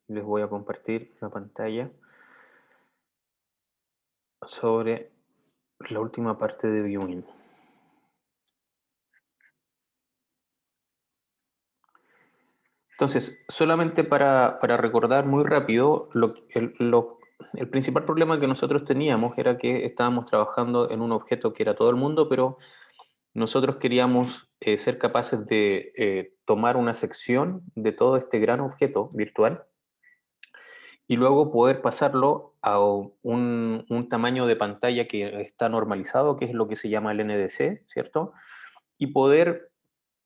Les voy a compartir la pantalla sobre la última parte de Viewing. Entonces, solamente para recordar muy rápido, el principal problema que nosotros teníamos era que estábamos trabajando en un objeto que era todo el mundo, pero nosotros queríamos ser capaces de tomar una sección de todo este gran objeto virtual y luego poder pasarlo a un tamaño de pantalla que está normalizado, que es lo que se llama el NDC, ¿cierto? Y poder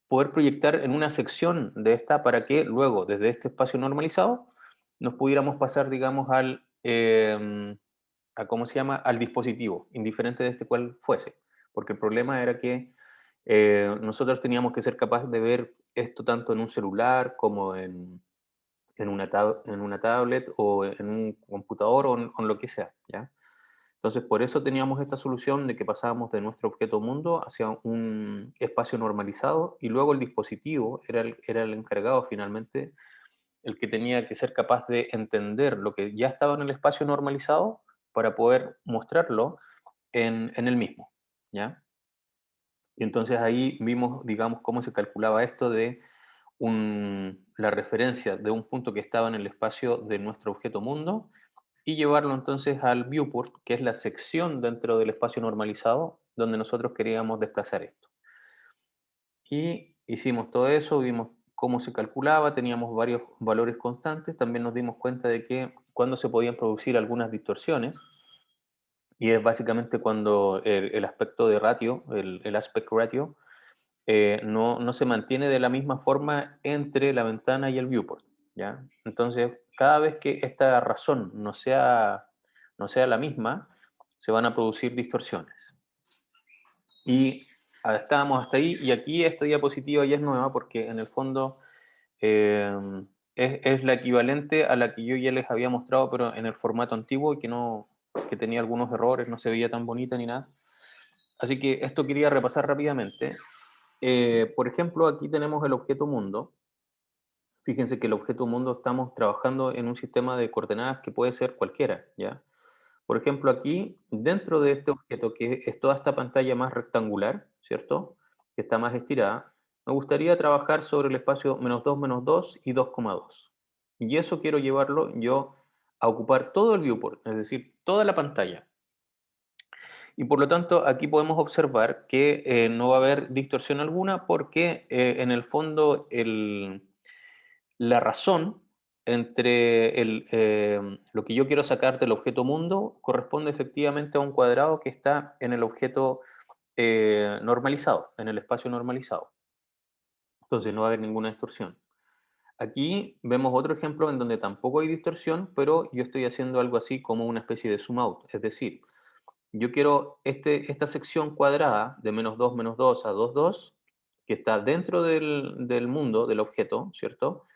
proyectar en una sección de esta para que luego, desde este espacio normalizado, nos pudiéramos pasar, digamos, a ¿cómo se llama? Al dispositivo, indiferente de este cual fuese. Porque el problema era que nosotros teníamos que ser capaces de ver esto tanto en un celular como en una tablet o en un computador o en lo que sea, ¿ya? Entonces, por eso teníamos esta solución de que pasábamos de nuestro objeto mundo hacia un espacio normalizado y luego el dispositivo era el encargado finalmente, el que tenía que ser capaz de entender lo que ya estaba en el espacio normalizado para poder mostrarlo en el mismo, ¿ya? Y entonces ahí vimos, digamos, cómo se calculaba esto de la referencia de un punto que estaba en el espacio de nuestro objeto mundo y llevarlo entonces al viewport, que es la sección dentro del espacio normalizado donde nosotros queríamos desplazar esto. Y hicimos todo eso, vimos cómo se calculaba, teníamos varios valores constantes, también nos dimos cuenta de que cuando se podían producir algunas distorsiones, y es básicamente cuando el aspecto de ratio, el aspect ratio, no se mantiene de la misma forma entre la ventana y el viewport, ¿ya? Entonces, cada vez que esta razón no sea la misma, se van a producir distorsiones. Y estábamos hasta ahí, y aquí esta diapositiva ya es nueva porque en el fondo eh, es la equivalente a la que yo ya les había mostrado, pero en el formato antiguo y que tenía algunos errores, no se veía tan bonita ni nada. Así que esto quería repasar rápidamente. Por ejemplo, aquí tenemos el objeto mundo. Fíjense que el objeto mundo estamos trabajando en un sistema de coordenadas que puede ser cualquiera, ¿ya? Por ejemplo, aquí, dentro de este objeto, que es toda esta pantalla más rectangular, ¿cierto? Que está más estirada, me gustaría trabajar sobre el espacio -2, -2 y 2,2. Y eso quiero llevarlo yo a ocupar todo el viewport, es decir, toda la pantalla. Y por lo tanto, aquí podemos observar que no va a haber distorsión alguna porque en el fondo la razón entre lo que yo quiero sacar del objeto mundo corresponde efectivamente a un cuadrado que está en el objeto normalizado, en el espacio normalizado. Entonces no va a haber ninguna distorsión. Aquí vemos otro ejemplo en donde tampoco hay distorsión, pero yo estoy haciendo algo así como una especie de zoom out. Es decir, yo quiero esta sección cuadrada de -2, -2 a 2, 2, que está dentro del mundo, del objeto, ¿cierto?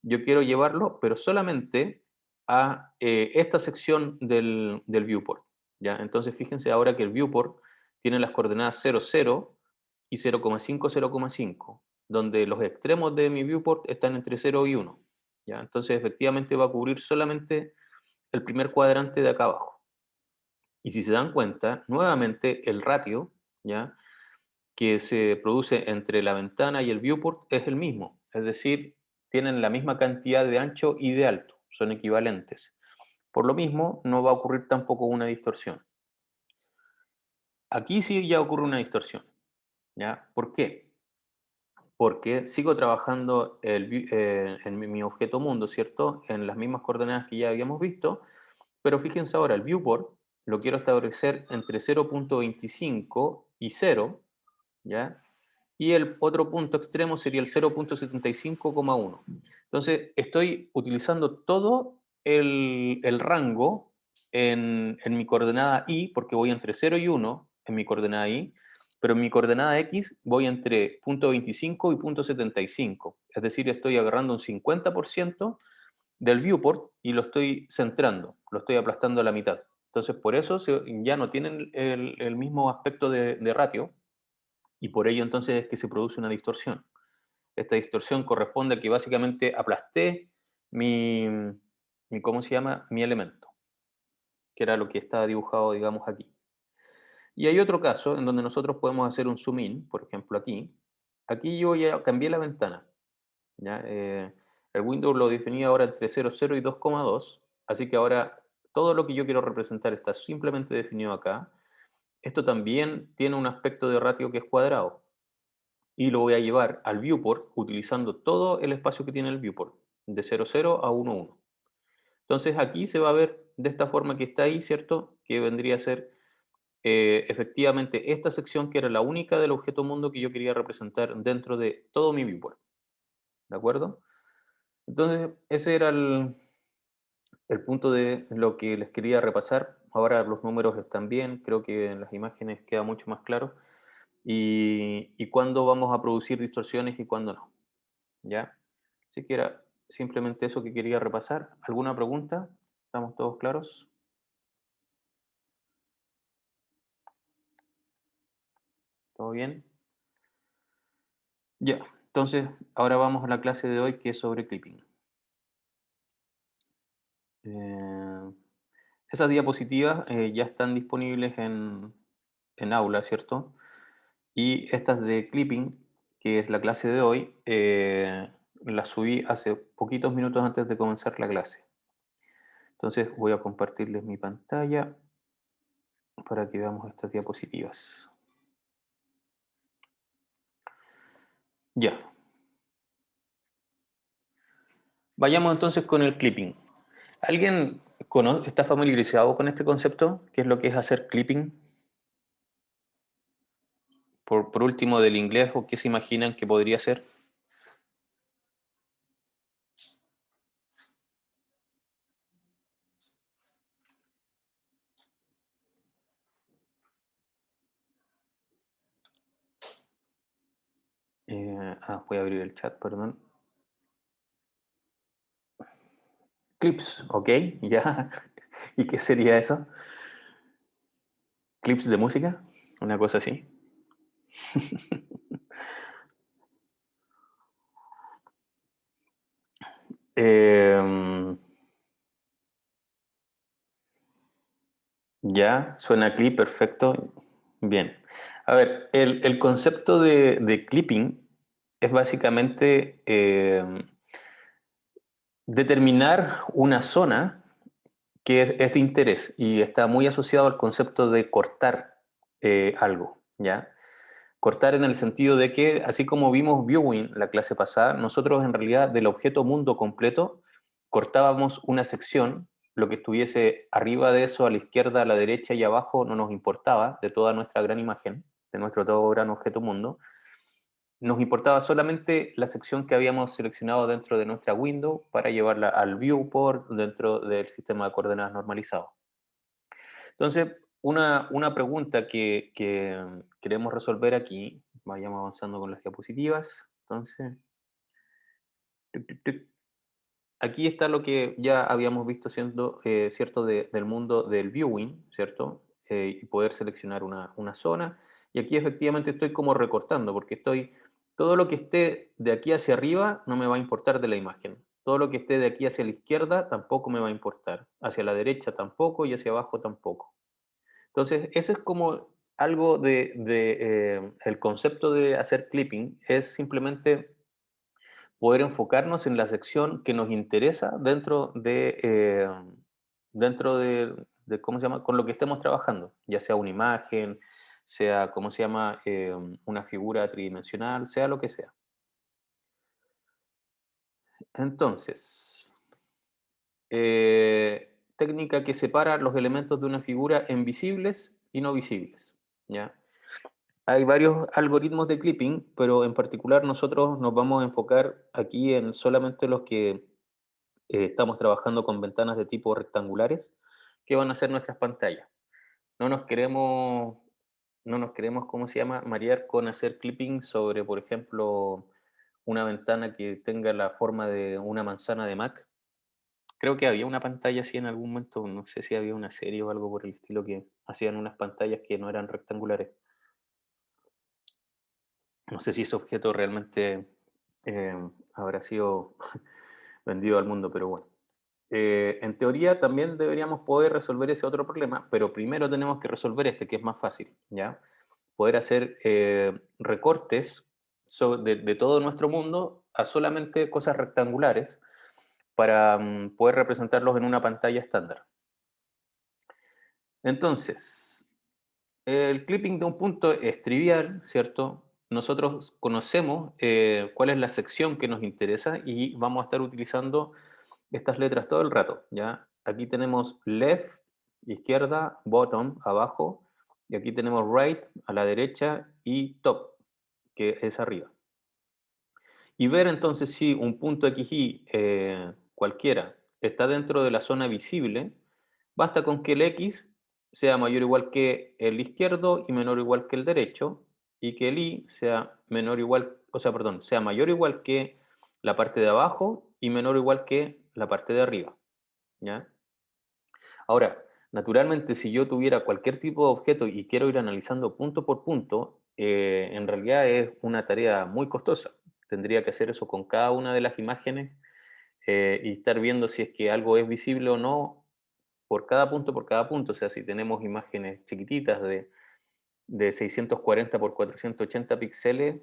Yo quiero llevarlo, pero solamente a esta sección del viewport, ¿ya? Entonces fíjense ahora que el viewport tiene las coordenadas 0, 0 y 0,5, 0,5, donde los extremos de mi viewport están entre 0 y 1, ¿ya? Entonces efectivamente va a cubrir solamente el primer cuadrante de acá abajo. Y si se dan cuenta, nuevamente el ratio, ¿ya?, que se produce entre la ventana y el viewport es el mismo, es decir, tienen la misma cantidad de ancho y de alto, son equivalentes. Por lo mismo, no va a ocurrir tampoco una distorsión. Aquí sí ya ocurre una distorsión, ¿ya? ¿Por qué? Porque sigo trabajando en mi objeto mundo, ¿cierto? En las mismas coordenadas que ya habíamos visto, pero fíjense ahora, el viewport lo quiero establecer entre 0,25 y 0, ¿ya? Y el otro punto extremo sería el 0,75,1. Entonces, estoy utilizando todo el rango en mi coordenada y, porque voy entre 0 y 1 en mi coordenada y, pero en mi coordenada x voy entre 0,25 y 0,75. Es decir, estoy agarrando un 50% del viewport y lo estoy centrando, lo estoy aplastando a la mitad. Entonces, por eso ya no tienen el mismo aspecto de ratio, y por ello entonces es que se produce una distorsión. Esta distorsión corresponde a que básicamente aplasté mi, mi, ¿cómo se llama? Mi elemento, que era lo que estaba dibujado, digamos, aquí. Y hay otro caso en donde nosotros podemos hacer un zoom in, por ejemplo, aquí. Aquí yo ya cambié la ventana, ¿ya? El Windows lo definía ahora entre 0,0 y 2,2, así que ahora todo lo que yo quiero representar está simplemente definido acá. Esto también tiene un aspecto de ratio que es cuadrado y lo voy a llevar al viewport utilizando todo el espacio que tiene el viewport, de 0,0 a 1,1. Entonces aquí se va a ver de esta forma que está ahí, ¿cierto? Que vendría a ser efectivamente esta sección que era la única del objeto mundo que yo quería representar dentro de todo mi viewport. ¿De acuerdo? Entonces, ese era el punto de lo que les quería repasar. Ahora los números están bien, creo que en las imágenes queda mucho más claro. Y cuándo vamos a producir distorsiones y cuándo no. ¿Ya? Así que era simplemente eso que quería repasar. ¿Alguna pregunta? ¿Estamos todos claros? ¿Todo bien? Ya. Entonces, ahora vamos a la clase de hoy que es sobre clipping. Eh, Esas diapositivas ya están disponibles en aula, ¿cierto? Y estas de clipping, que es la clase de hoy, las subí hace poquitos minutos antes de comenzar la clase. Entonces voy a compartirles mi pantalla para que veamos estas diapositivas. Ya. Vayamos entonces con el clipping. ¿Alguien está familiarizado con este concepto? ¿Qué es lo que es hacer clipping? Por último, del inglés, ¿o qué se imaginan que podría ser? Voy a abrir el chat, perdón. Clips, ok, ya. ¿Y qué sería eso? ¿Clips de música? Una cosa así. Em, ya, suena clip, perfecto. Bien. A ver, el concepto de clipping es básicamente determinar una zona que es de interés y está muy asociado al concepto de cortar algo, ¿ya? Cortar en el sentido de que, así como vimos viewing la clase pasada, nosotros en realidad del objeto mundo completo cortábamos una sección, lo que estuviese arriba de eso, a la izquierda, a la derecha y abajo no nos importaba de toda nuestra gran imagen, de nuestro todo gran objeto mundo. Nos importaba solamente la sección que habíamos seleccionado dentro de nuestra window para llevarla al viewport dentro del sistema de coordenadas normalizado. Entonces, una pregunta que queremos resolver aquí, vayamos avanzando con las diapositivas. Entonces, tuc, tuc, tuc. Aquí está lo que ya habíamos visto siendo, ¿cierto? Del mundo del viewing, ¿cierto? Y poder seleccionar una zona. Y aquí efectivamente estoy como recortando, porque todo lo que esté de aquí hacia arriba no me va a importar de la imagen. Todo lo que esté de aquí hacia la izquierda tampoco me va a importar. Hacia la derecha tampoco y hacia abajo tampoco. Entonces, eso es como algo el concepto de hacer clipping es simplemente poder enfocarnos en la sección que nos interesa dentro de, ¿cómo se llama? Con lo que estemos trabajando, ya sea una imagen, sea, ¿cómo se llama? Una figura tridimensional, sea lo que sea. Entonces, técnica que separa los elementos de una figura en visibles y no visibles, ¿ya? Hay varios algoritmos de clipping, pero en particular nosotros nos vamos a enfocar aquí en solamente los que estamos trabajando con ventanas de tipo rectangulares, que van a ser nuestras pantallas. No nos queremos, no nos queremos, ¿cómo se llama?, marear con hacer clipping sobre, por ejemplo, una ventana que tenga la forma de una manzana de Mac. Creo que había una pantalla así en algún momento, no sé si había una serie o algo por el estilo que hacían unas pantallas que no eran rectangulares. No sé si ese objeto realmente habrá sido vendido al mundo, pero bueno. En teoría también deberíamos poder resolver ese otro problema, pero primero tenemos que resolver este, que es más fácil, ¿ya? Poder hacer recortes de todo nuestro mundo a solamente cosas rectangulares para poder representarlos en una pantalla estándar. Entonces, el clipping de un punto es trivial, ¿cierto? Nosotros conocemos cuál es la sección que nos interesa y vamos a estar utilizando estas letras todo el rato, ¿ya? Aquí tenemos left, izquierda, bottom, abajo, y aquí tenemos right, a la derecha, y top, que es arriba. Y ver entonces si un punto XY cualquiera está dentro de la zona visible, basta con que el X sea mayor o igual que el izquierdo y menor o igual que el derecho, y que el Y sea menor o igual, o sea, perdón, sea mayor o igual que la parte de abajo y menor o igual que la parte de arriba, ¿ya? Ahora, naturalmente, si yo tuviera cualquier tipo de objeto y quiero ir analizando punto por punto, en realidad es una tarea muy costosa. Tendría que hacer eso con cada una de las imágenes y estar viendo si es que algo es visible o no por cada punto, por cada punto. O sea, si tenemos imágenes chiquititas de 640 por 480 píxeles,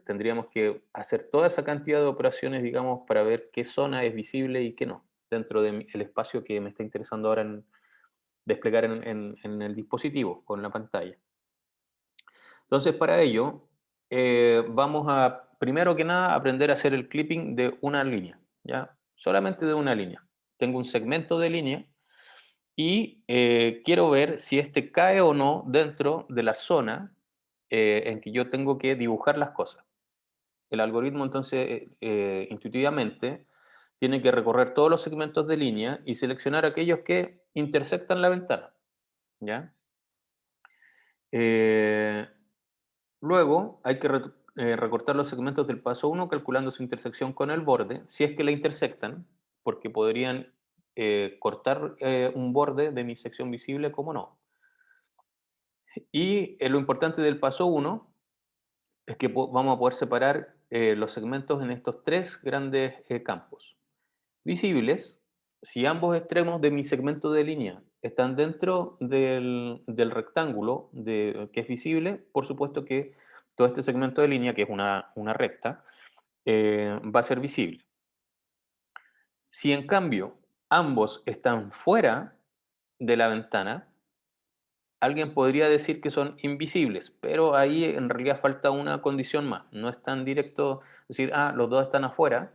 tendríamos que hacer toda esa cantidad de operaciones, digamos, para ver qué zona es visible y qué no, dentro del espacio que me está interesando ahora desplegar en el dispositivo o en la pantalla. Entonces, para ello, vamos a, primero que nada, aprender a hacer el clipping de una línea, ¿ya? Solamente de una línea. Tengo un segmento de línea y quiero ver si este cae o no dentro de la zona en que yo tengo que dibujar las cosas. El algoritmo, entonces, intuitivamente, tiene que recorrer todos los segmentos de línea y seleccionar aquellos que intersectan la ventana, ¿ya? Eh, Luego hay que recortar los segmentos del paso uno calculando su intersección con el borde, si es que la intersectan, porque podrían cortar un borde de mi sección visible como no. Y lo importante del paso uno es que vamos a poder separar los segmentos en estos tres grandes campos. Visibles, si ambos extremos de mi segmento de línea están dentro del rectángulo que es visible, por supuesto que todo este segmento de línea, que es una recta, va a ser visible. Si en cambio ambos están fuera de la ventana, alguien podría decir que son invisibles, pero ahí en realidad falta una condición más. No es tan directo decir, ah, los dos están afuera,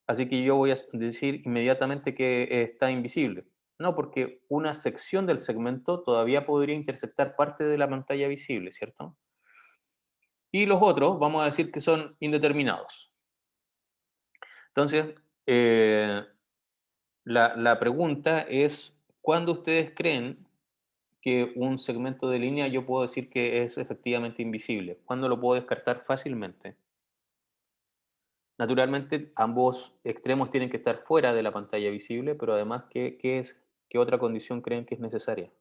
así que yo voy a decir inmediatamente que está invisible. No, porque una sección del segmento todavía podría intersectar parte de la pantalla visible, ¿cierto? Y los otros vamos a decir que son indeterminados. Entonces, la pregunta es, ¿cuándo ustedes creen que un segmento de línea yo puedo decir que es efectivamente invisible? ¿Cuándo lo puedo descartar fácilmente? Naturalmente, ambos extremos tienen que estar fuera de la pantalla visible, pero además, ¿qué otra condición creen que es necesaria?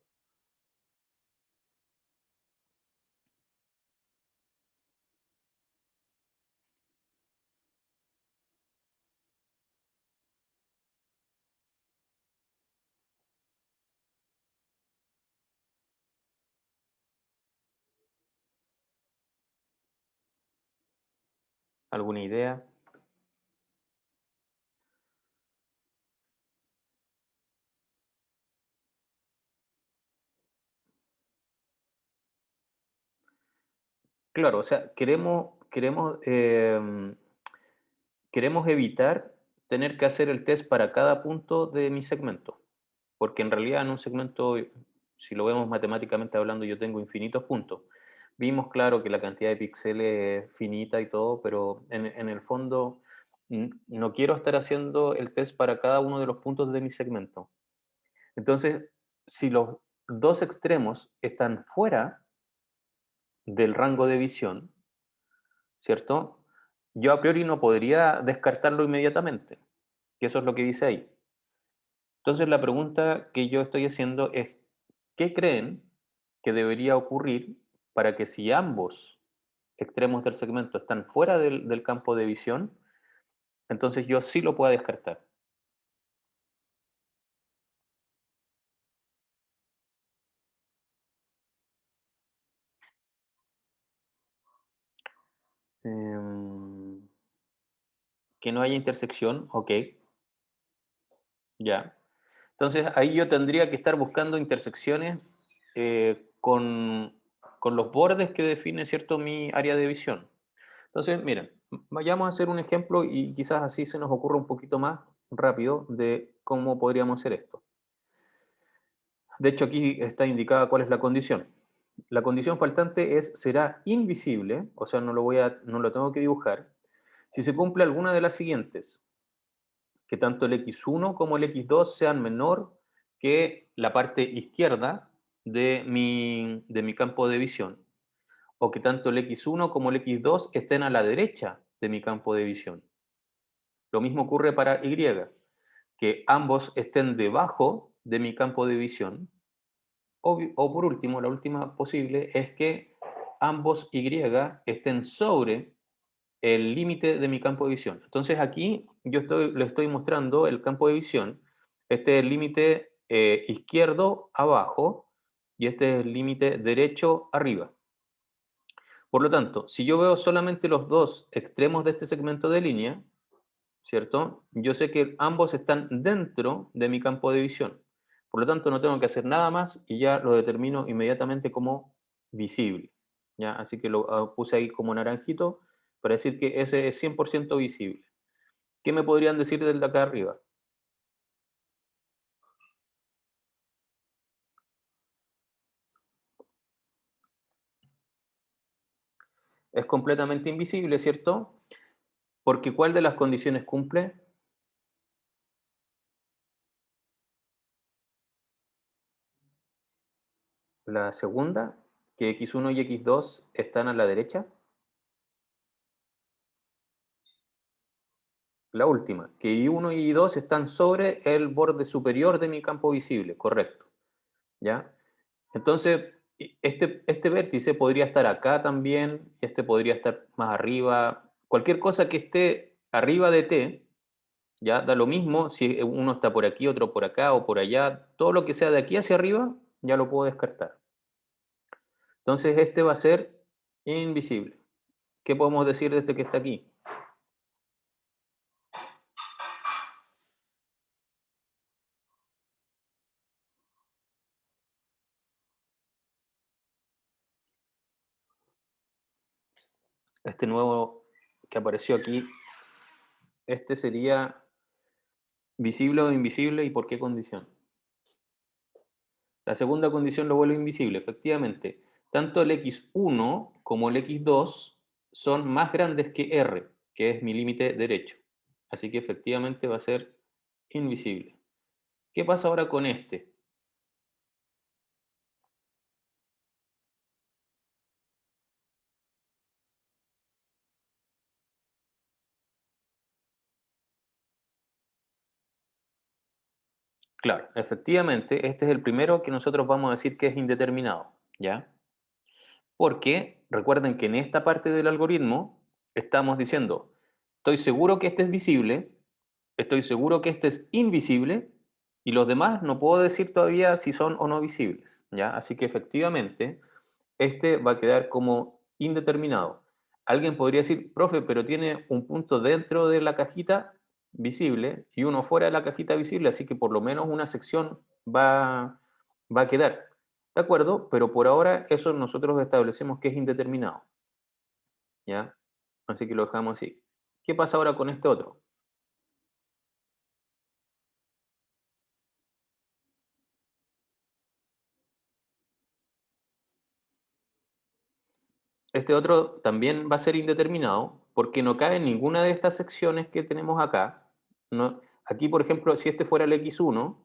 ¿Alguna idea? Claro, o sea, queremos evitar tener que hacer el test para cada punto de mi segmento, porque en realidad en un segmento, si lo vemos matemáticamente hablando, yo tengo infinitos puntos. Vimos, claro, que la cantidad de píxeles es finita y todo, pero en el fondo no quiero estar haciendo el test para cada uno de los puntos de mi segmento. Entonces, si los dos extremos están fuera del rango de visión, ¿cierto? Yo a priori no podría descartarlo inmediatamente, que eso es lo que dice ahí. Entonces la pregunta que yo estoy haciendo es, ¿qué creen que debería ocurrir para que si ambos extremos del segmento están fuera del campo de visión, entonces yo sí lo pueda descartar? Em, que no haya intersección, ok, ya. Entonces ahí yo tendría que estar buscando intersecciones con los bordes que define, ¿cierto?, mi área de visión. Entonces, miren, vayamos a hacer un ejemplo y quizás así se nos ocurra un poquito más rápido de cómo podríamos hacer esto. De hecho, aquí está indicada cuál es la condición. La condición faltante es será invisible, o sea, no lo tengo que dibujar, si se cumple alguna de las siguientes, que tanto el x1 como el x2 sean menor que la parte izquierda de mi campo de visión, o que tanto el x1 como el x2 estén a la derecha de mi campo de visión. Lo mismo ocurre para y, que ambos estén debajo de mi campo de visión, o por último, la última posible es que ambos y estén sobre el límite de mi campo de visión. Entonces aquí le estoy mostrando el campo de visión. Este es el límite izquierdo abajo y este es el límite derecho arriba. Por lo tanto, si yo veo solamente los dos extremos de este segmento de línea, ¿cierto? Yo sé que ambos están dentro de mi campo de visión. Por lo tanto, no tengo que hacer nada más y ya lo determino inmediatamente como visible. ¿Ya? Así que lo puse ahí como naranjito para decir que ese es 100% visible. ¿Qué me podrían decir del de acá arriba? Es completamente invisible, ¿cierto? Porque ¿cuál de las condiciones cumple? La segunda, que x1 y x2 están a la derecha. La última, que y1 y y2 están sobre el borde superior de mi campo visible, correcto. ¿Ya? Entonces, este vértice podría estar acá también, este podría estar más arriba. Cualquier cosa que esté arriba de T, ya da lo mismo si uno está por aquí, otro por acá o por allá. Todo lo que sea de aquí hacia arriba, ya lo puedo descartar. Entonces, este va a ser invisible. ¿Qué podemos decir de este que está aquí? Este nuevo que apareció aquí, este sería visible o invisible y por qué condición. La segunda condición lo vuelve invisible, efectivamente. Tanto el x1 como el x2 son más grandes que r, que es mi límite derecho. Así que efectivamente va a ser invisible. ¿Qué pasa ahora con este? Claro, efectivamente, este es el primero que nosotros vamos a decir que es indeterminado, ¿ya? Porque recuerden que en esta parte del algoritmo estamos diciendo, estoy seguro que este es visible, estoy seguro que este es invisible y los demás no puedo decir todavía si son o no visibles, ¿ya? Así que efectivamente este va a quedar como indeterminado. Alguien podría decir, profe, pero tiene un punto dentro de la cajita visible y uno fuera de la cajita visible, así que por lo menos una sección va a quedar. ¿De acuerdo? Pero por ahora eso nosotros establecemos que es indeterminado, ¿ya? Así que lo dejamos así. ¿Qué pasa ahora con este otro? Este otro también va a ser indeterminado porque no cabe en ninguna de estas secciones que tenemos acá. No, aquí, por ejemplo, si este fuera el x1,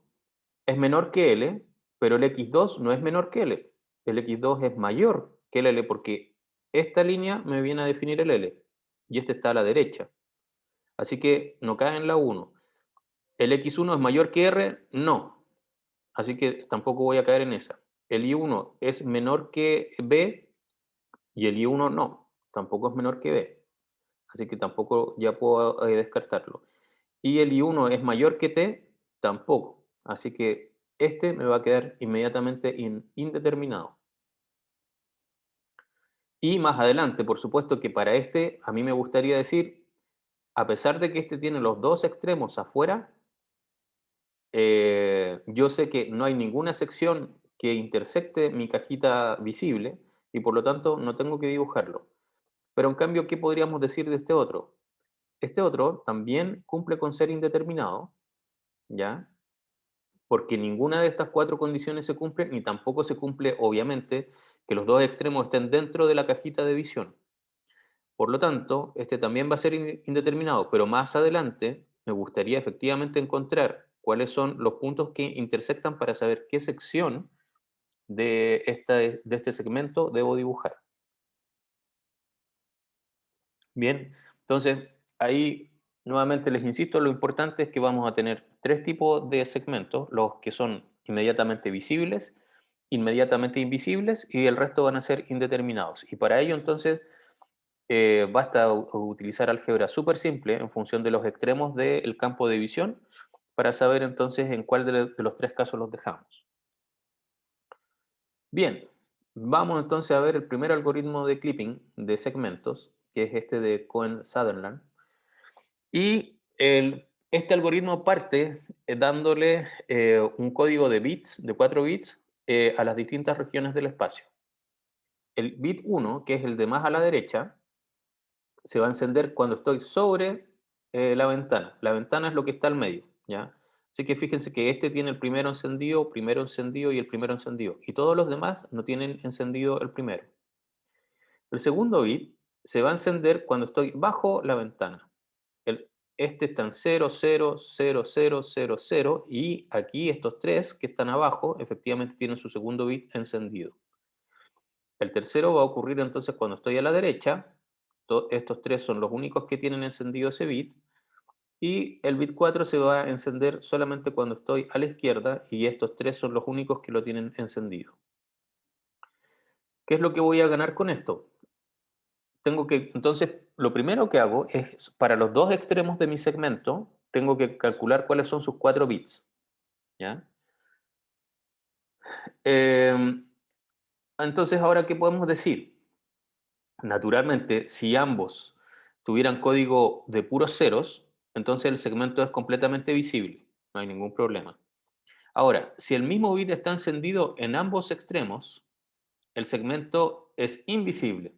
es menor que L, pero el x2 no es menor que L. El x2 es mayor que el L porque esta línea me viene a definir el L y este está a la derecha. Así que no cae en la 1. ¿El x1 es mayor que R? No. Así que tampoco voy a caer en esa. ¿El I1 es menor que B? Y el I1 no. Tampoco es menor que B. Así que tampoco ya puedo descartarlo. Y el I1 es mayor que T, tampoco. Así que este me va a quedar inmediatamente indeterminado. Y más adelante, por supuesto que para este, a mí me gustaría decir, a pesar de que este tiene los dos extremos afuera, yo sé que no hay ninguna sección que intersecte mi cajita visible y por lo tanto no tengo que dibujarlo. Pero en cambio, ¿qué podríamos decir de este otro? Este otro también cumple con ser indeterminado, ¿ya? Porque ninguna de estas cuatro condiciones se cumple, ni tampoco se cumple, obviamente, que los dos extremos estén dentro de la cajita de visión. Por lo tanto, este también va a ser indeterminado, pero más adelante me gustaría efectivamente encontrar cuáles son los puntos que intersectan para saber qué sección de este segmento debo dibujar. Bien, entonces ahí nuevamente les insisto, lo importante es que vamos a tener tres tipos de segmentos, los que son inmediatamente visibles, inmediatamente invisibles y el resto van a ser indeterminados. Y para ello entonces basta utilizar álgebra súper simple en función de los extremos del campo de visión para saber entonces en cuál de los tres casos los dejamos. Bien, vamos entonces a ver el primer algoritmo de clipping de segmentos, que es este de Cohen-Sutherland. Y este algoritmo parte dándole un código de bits, de 4 bits, a las distintas regiones del espacio. El bit 1, que es el de más a la derecha, se va a encender cuando estoy sobre la ventana. La ventana es lo que está al medio, ¿ya? Así que fíjense que este tiene el primero encendido y el primero encendido. Y todos los demás no tienen encendido el primero. El segundo bit se va a encender cuando estoy bajo la ventana. El, este está en 0, 0, 0, 0, 0, 0 y aquí estos tres que están abajo efectivamente tienen su segundo bit encendido. El tercero va a ocurrir entonces cuando estoy a la derecha. Estos tres son los únicos que tienen encendido ese bit. Y el bit 4 se va a encender solamente cuando estoy a la izquierda y estos tres son los únicos que lo tienen encendido. ¿Qué es lo que voy a ganar con esto? Entonces, lo primero que hago es, para los dos extremos de mi segmento, tengo que calcular cuáles son sus 4 bits. ¿Ya? Em, entonces, ahora, ¿qué podemos decir? Naturalmente, si ambos tuvieran código de puros ceros, entonces el segmento es completamente visible, no hay ningún problema. Ahora, si el mismo bit está encendido en ambos extremos, el segmento es invisible.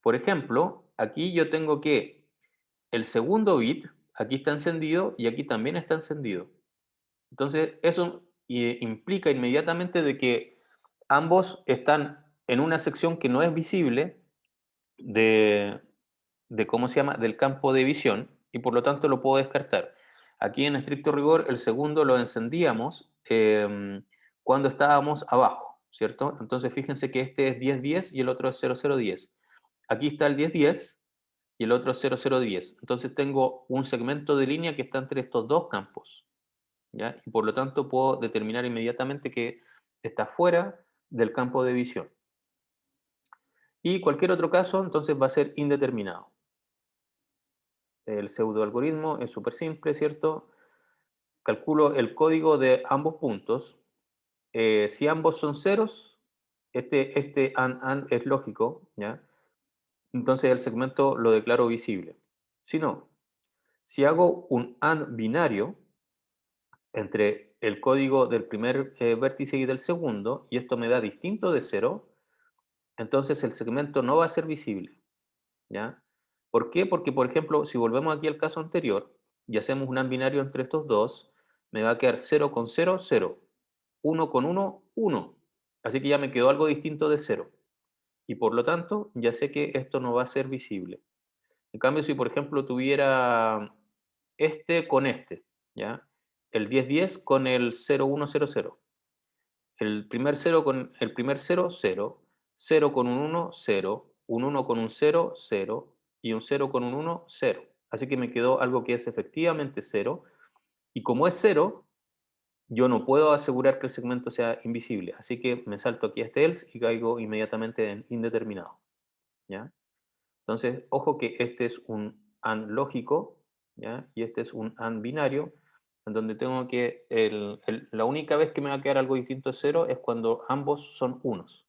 Por ejemplo, aquí yo tengo que el segundo bit, aquí está encendido y aquí también está encendido. Entonces, eso implica inmediatamente de que ambos están en una sección que no es visible de, ¿cómo se llama?, del campo de visión y por lo tanto lo puedo descartar. Aquí en estricto rigor el segundo lo encendíamos cuando estábamos abajo, ¿cierto? Entonces fíjense que este es 1010 y el otro es 0010. Aquí está el 1010 y el otro es 0010. Entonces tengo un segmento de línea que está entre estos dos campos, ¿ya? Y por lo tanto puedo determinar inmediatamente que está fuera del campo de visión. Y cualquier otro caso entonces va a ser indeterminado. El pseudoalgoritmo es súper simple, ¿cierto? Calculo el código de ambos puntos. Si ambos son ceros, este and es lógico, ¿ya? Entonces el segmento lo declaro visible. Si no, si hago un and binario entre el código del primer vértice y del segundo, y esto me da distinto de cero, entonces el segmento no va a ser visible, ¿ya? ¿Por qué? Porque, por ejemplo, si volvemos aquí al caso anterior y hacemos un binario entre estos dos, me va a quedar 0 con 0, 0, 1 con 1, 1. Así que ya me quedó algo distinto de 0. Y por lo tanto, ya sé que esto no va a ser visible. En cambio, si por ejemplo tuviera este con este, ¿ya? El 1010 con el 0100. El primer 0 con el primer 0, 0. 0 con un 1, 0. Un 1 con un 0, 0. Y un 0 con un 1, 0. Así que me quedó algo que es efectivamente 0. Y como es 0, yo no puedo asegurar que el segmento sea invisible. Así que me salto aquí a este else y caigo inmediatamente en indeterminado, ¿ya? Entonces, ojo que este es un AND lógico, ¿ya? Y este es un AND binario, en donde tengo que, la única vez que me va a quedar algo distinto de 0 es cuando ambos son unos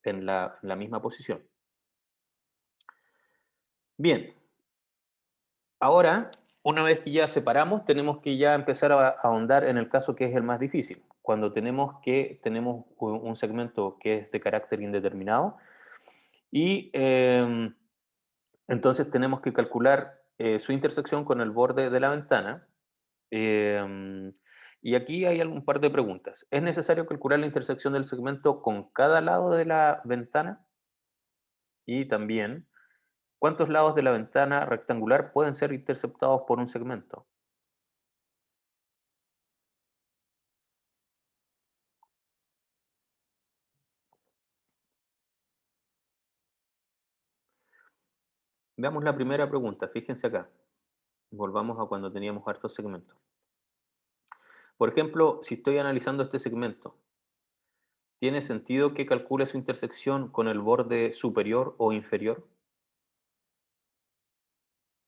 en la misma posición. Bien, ahora, una vez que ya separamos, tenemos que ya empezar a ahondar en el caso que es el más difícil, cuando tenemos un segmento que es de carácter indeterminado y entonces tenemos que calcular su intersección con el borde de la ventana. em, y aquí hay un par de preguntas. ¿Es necesario calcular la intersección del segmento con cada lado de la ventana? Y también, ¿cuántos lados de la ventana rectangular pueden ser interceptados por un segmento? Veamos la primera pregunta, fíjense acá. Volvamos a cuando teníamos hartos segmentos. Por ejemplo, si estoy analizando este segmento, ¿tiene sentido que calcule su intersección con el borde superior o inferior?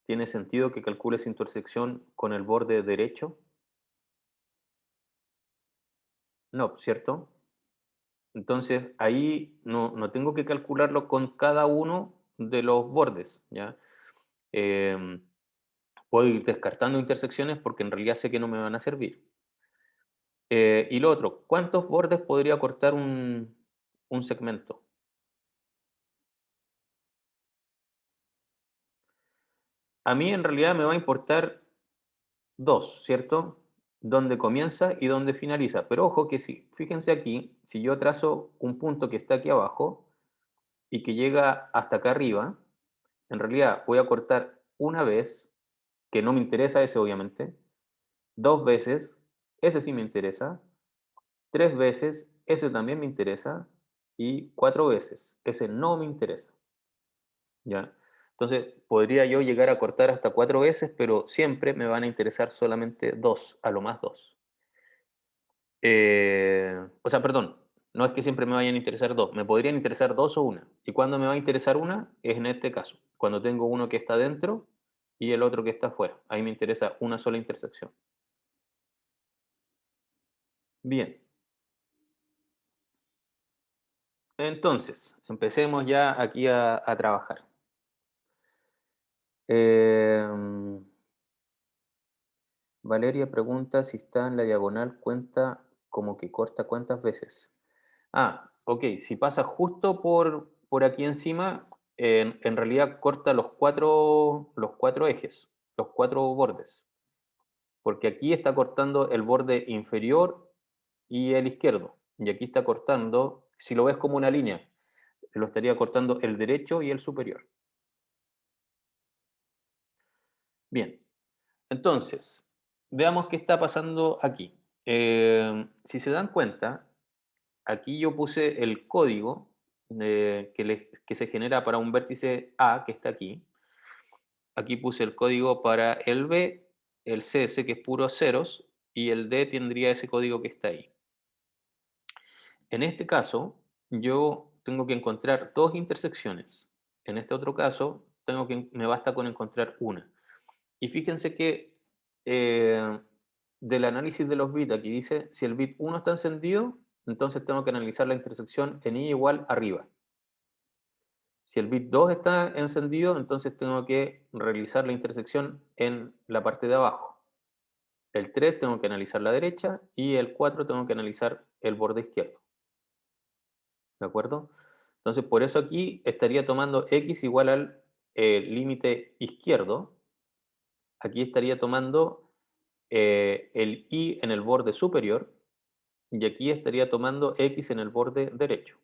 ¿Tiene sentido que calcule su intersección con el borde derecho? No, ¿cierto? Entonces ahí no tengo que calcularlo con cada uno de los bordes, ¿ya? Em, Puedo ir descartando intersecciones porque en realidad sé que no me van a servir. Y lo otro, ¿cuántos bordes podría cortar un segmento? A mí en realidad me va a importar dos, ¿cierto? Dónde comienza y dónde finaliza. Pero ojo que si, fíjense aquí, si yo trazo un punto que está aquí abajo y que llega hasta acá arriba, en realidad voy a cortar una vez, que no me interesa ese obviamente, dos veces, ese sí me interesa, tres veces, ese también me interesa, y cuatro veces, ese no me interesa. ¿Ya? Entonces, podría yo llegar a cortar hasta cuatro veces, pero siempre me van a interesar solamente dos, a lo más dos. O sea, perdón, no es que siempre me vayan a interesar dos, me podrían interesar dos o una. ¿Y cuando me va a interesar una? Es en este caso, cuando tengo uno que está dentro y el otro que está afuera. Ahí me interesa una sola intersección. Bien, entonces, empecemos ya aquí a trabajar. Em, Valeria pregunta si está en la diagonal, cuenta como que corta cuántas veces. Ah, ok, si pasa justo por aquí encima, en realidad corta los cuatro ejes, los cuatro bordes, porque aquí está cortando el borde inferior y el izquierdo, y aquí está cortando, si lo ves como una línea, lo estaría cortando el derecho y el superior. Bien, entonces, veamos qué está pasando aquí. Si se dan cuenta, aquí yo puse el código que se genera para un vértice A que está aquí. Aquí puse el código para el B, el CS que es puro ceros y el D tendría ese código que está ahí. En este caso, yo tengo que encontrar dos intersecciones. En este otro caso, me basta con encontrar una. Y fíjense que eh, del análisis de los bits, aquí dice, si el bit uno está encendido, entonces tengo que analizar la intersección en i igual arriba. Si el bit 2 está encendido, entonces tengo que realizar la intersección en la parte de abajo. El 3 tengo que analizar la derecha y el 4 tengo que analizar el borde izquierdo. ¿De acuerdo? Entonces, por eso aquí estaría tomando x igual al límite izquierdo. Aquí estaría tomando el y en el borde superior y aquí estaría tomando x en el borde derecho.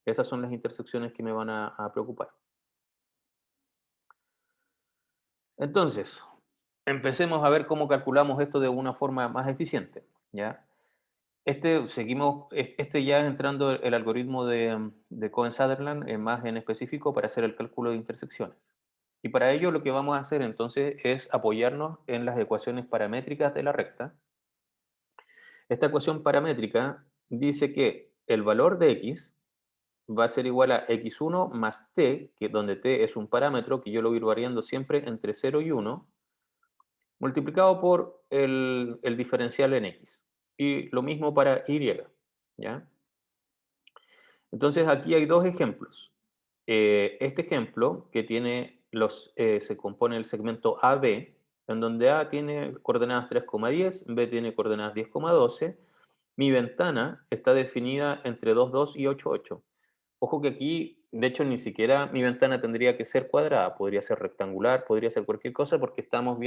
Esas son las intersecciones que me van a preocupar. Entonces, empecemos a ver cómo calculamos esto de una forma más eficiente, ¿ya? Este ya entrando el algoritmo de Cohen-Sutherland, más en específico para hacer el cálculo de intersecciones. Y para ello lo que vamos a hacer entonces es apoyarnos en las ecuaciones paramétricas de la recta. Esta ecuación paramétrica dice que el valor de x va a ser igual a x1 más t, que donde t es un parámetro que yo lo voy a ir variando siempre entre 0 y 1, multiplicado por el diferencial en x. Y lo mismo para y, ¿ya? Entonces aquí hay dos ejemplos. Este ejemplo, que tiene se compone el segmento AB, en donde A tiene coordenadas 3,10, B tiene coordenadas 10,12. Mi ventana está definida entre 2,2 y 8,8. Ojo que aquí, de hecho, ni siquiera mi ventana tendría que ser cuadrada, podría ser rectangular, podría ser cualquier cosa, porque estamos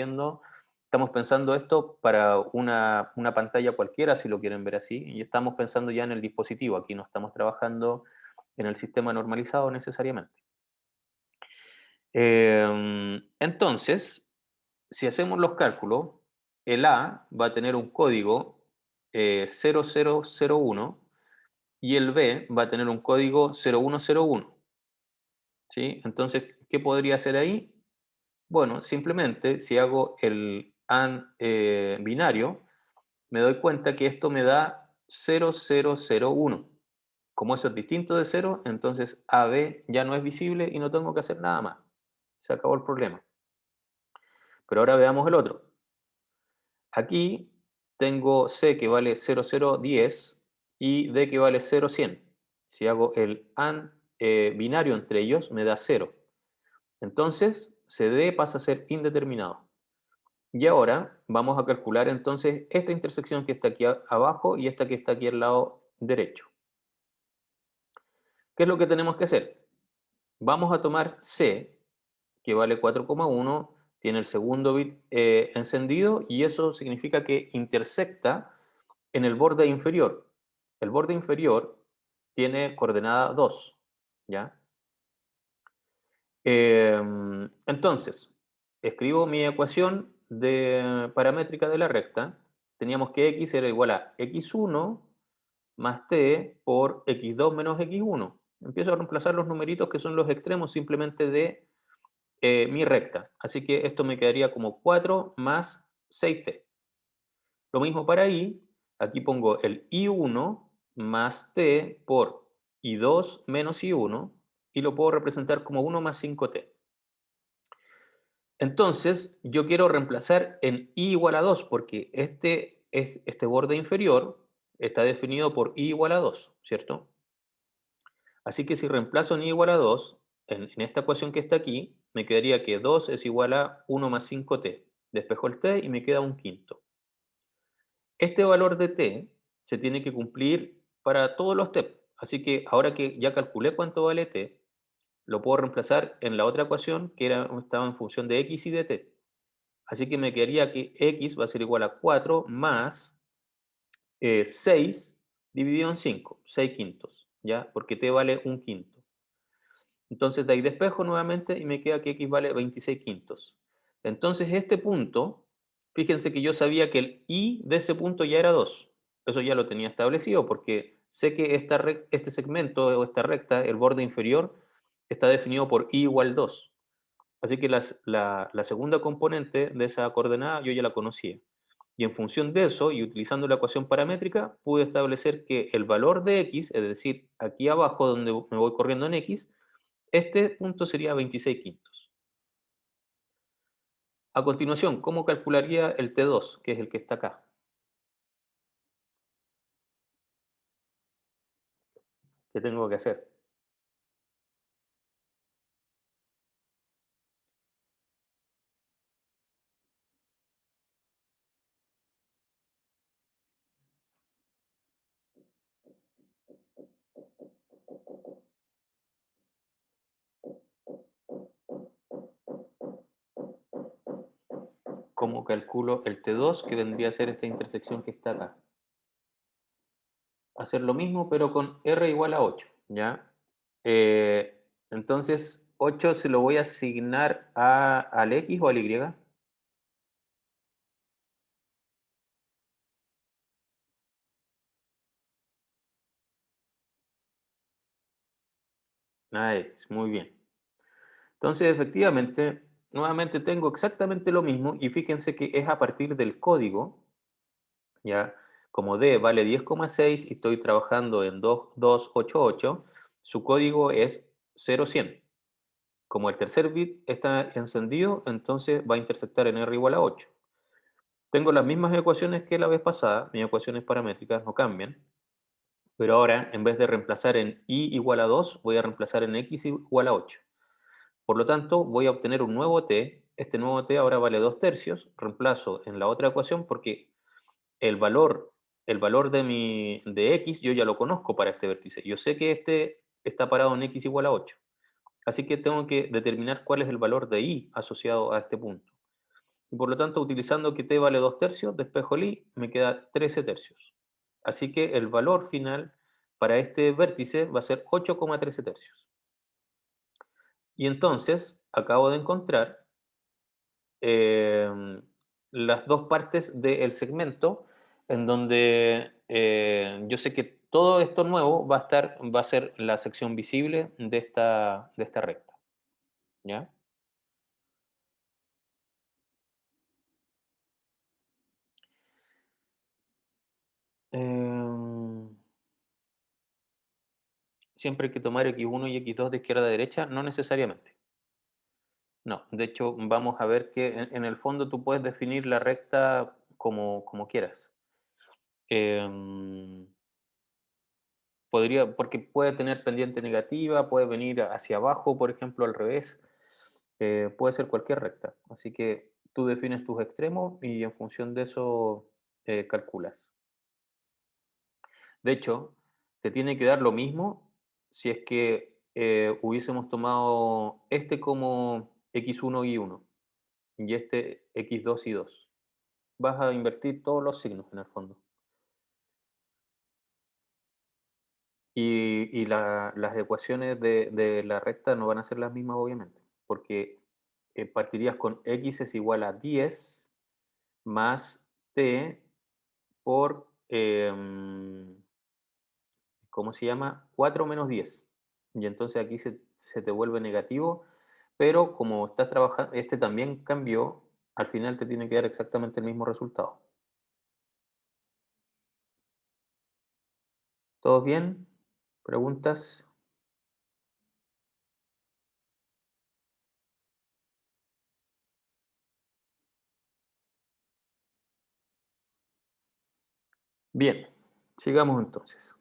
pensando esto para una pantalla cualquiera, si lo quieren ver así, y estamos pensando ya en el dispositivo, aquí no estamos trabajando en el sistema normalizado necesariamente. Entonces, si hacemos los cálculos, el A va a tener un código 0001 y el B va a tener un código 0101. ¿Sí? Entonces, ¿qué podría hacer ahí? Bueno, simplemente si hago el AND binario, me doy cuenta que esto me da 0001. Como eso es distinto de 0, entonces AB ya no es visible y no tengo que hacer nada más. Se acabó el problema. Pero ahora veamos el otro. Aquí tengo C que vale 0010 y D que vale 0100. Si hago el AND binario entre ellos, me da 0. Entonces, CD pasa a ser indeterminado. Y ahora vamos a calcular entonces esta intersección que está aquí abajo y esta que está aquí al lado derecho. ¿Qué es lo que tenemos que hacer? Vamos a tomar C, que vale 4,1, tiene el segundo bit encendido y eso significa que intersecta en el borde inferior. El borde inferior tiene coordenada 2, ¿ya? Entonces, escribo mi ecuación paramétrica de la recta. Teníamos que x era igual a x1 más t por x2 menos x1. Empiezo a reemplazar los numeritos que son los extremos simplemente de mi recta. Así que esto me quedaría como 4 más 6t. Lo mismo para i. Aquí pongo el i1 más t por i2 menos i1 y lo puedo representar como 1 más 5t. Entonces, yo quiero reemplazar en i igual a 2 porque este borde inferior está definido por i igual a 2, ¿cierto? Así que si reemplazo en i igual a 2, en esta ecuación que está aquí, me quedaría que 2 es igual a 1 más 5t. Despejo el t y me queda un quinto. Este valor de t se tiene que cumplir para todos los t. Así que ahora que ya calculé cuánto vale t, lo puedo reemplazar en la otra ecuación que estaba en función de x y de t. Así que me quedaría que x va a ser igual a 4 más 6 dividido en 5, 6 quintos, ¿ya? Porque t vale un quinto. Entonces de ahí despejo nuevamente y me queda que x vale 26 quintos. Entonces este punto, fíjense que yo sabía que el i de ese punto ya era 2. Eso ya lo tenía establecido porque sé que este segmento o esta recta, el borde inferior, está definido por i igual 2. Así que la segunda componente de esa coordenada yo ya la conocía. Y en función de eso, y utilizando la ecuación paramétrica, pude establecer que el valor de x, es decir, aquí abajo donde me voy corriendo en x, este punto sería 26 quintos. A continuación, ¿cómo calcularía el T2, que es el que está acá? ¿Qué tengo que hacer? ¿Cómo calculo el T2, que vendría a ser esta intersección que está acá? Hacer lo mismo, pero con R igual a 8, ¿ya? Entonces, 8 se lo voy a asignar al X o al Y. A X, muy bien. Entonces, efectivamente, nuevamente tengo exactamente lo mismo y fíjense que es a partir del código, ¿ya? Como D vale 10,6 y estoy trabajando en 2288, su código es 0100. Como el tercer bit está encendido, entonces va a intersectar en R igual a 8. Tengo las mismas ecuaciones que la vez pasada, mis ecuaciones paramétricas no cambian, pero ahora en vez de reemplazar en i igual a 2, voy a reemplazar en x igual a 8. Por lo tanto, voy a obtener un nuevo t. Este nuevo t ahora vale 2 tercios. Reemplazo en la otra ecuación porque el valor, el valor de x yo ya lo conozco para este vértice. Yo sé que este está parado en x igual a 8. Así que tengo que determinar cuál es el valor de y asociado a este punto. Y por lo tanto, utilizando que t vale 2 tercios, despejo el i, me queda 13 tercios. Así que el valor final para este vértice va a ser 8,13 tercios. Y entonces acabo de encontrar eh, las dos partes del segmento en donde yo sé que todo esto nuevo va a ser la sección visible de esta recta. ¿Ya? Em, Siempre hay que tomar x1 y x2 de izquierda a derecha, no necesariamente. No, de hecho vamos a ver que en el fondo tú puedes definir la recta como quieras. Em, porque puede tener pendiente negativa, puede venir hacia abajo, por ejemplo, al revés, puede ser cualquier recta. Así que tú defines tus extremos y en función de eso calculas. De hecho, te tiene que dar lo mismo si es que hubiésemos tomado este como x1 y 1 y este x2 y 2. Vas a invertir todos los signos en el fondo. Las ecuaciones de la recta no van a ser las mismas, obviamente, porque partirías con x es igual a 10 más t por, ¿cómo se llama? 4 menos 10. Y entonces aquí se te vuelve negativo, pero como estás trabajando, este también cambió, al final te tiene que dar exactamente el mismo resultado. ¿Todo bien? ¿Preguntas? Bien, sigamos entonces.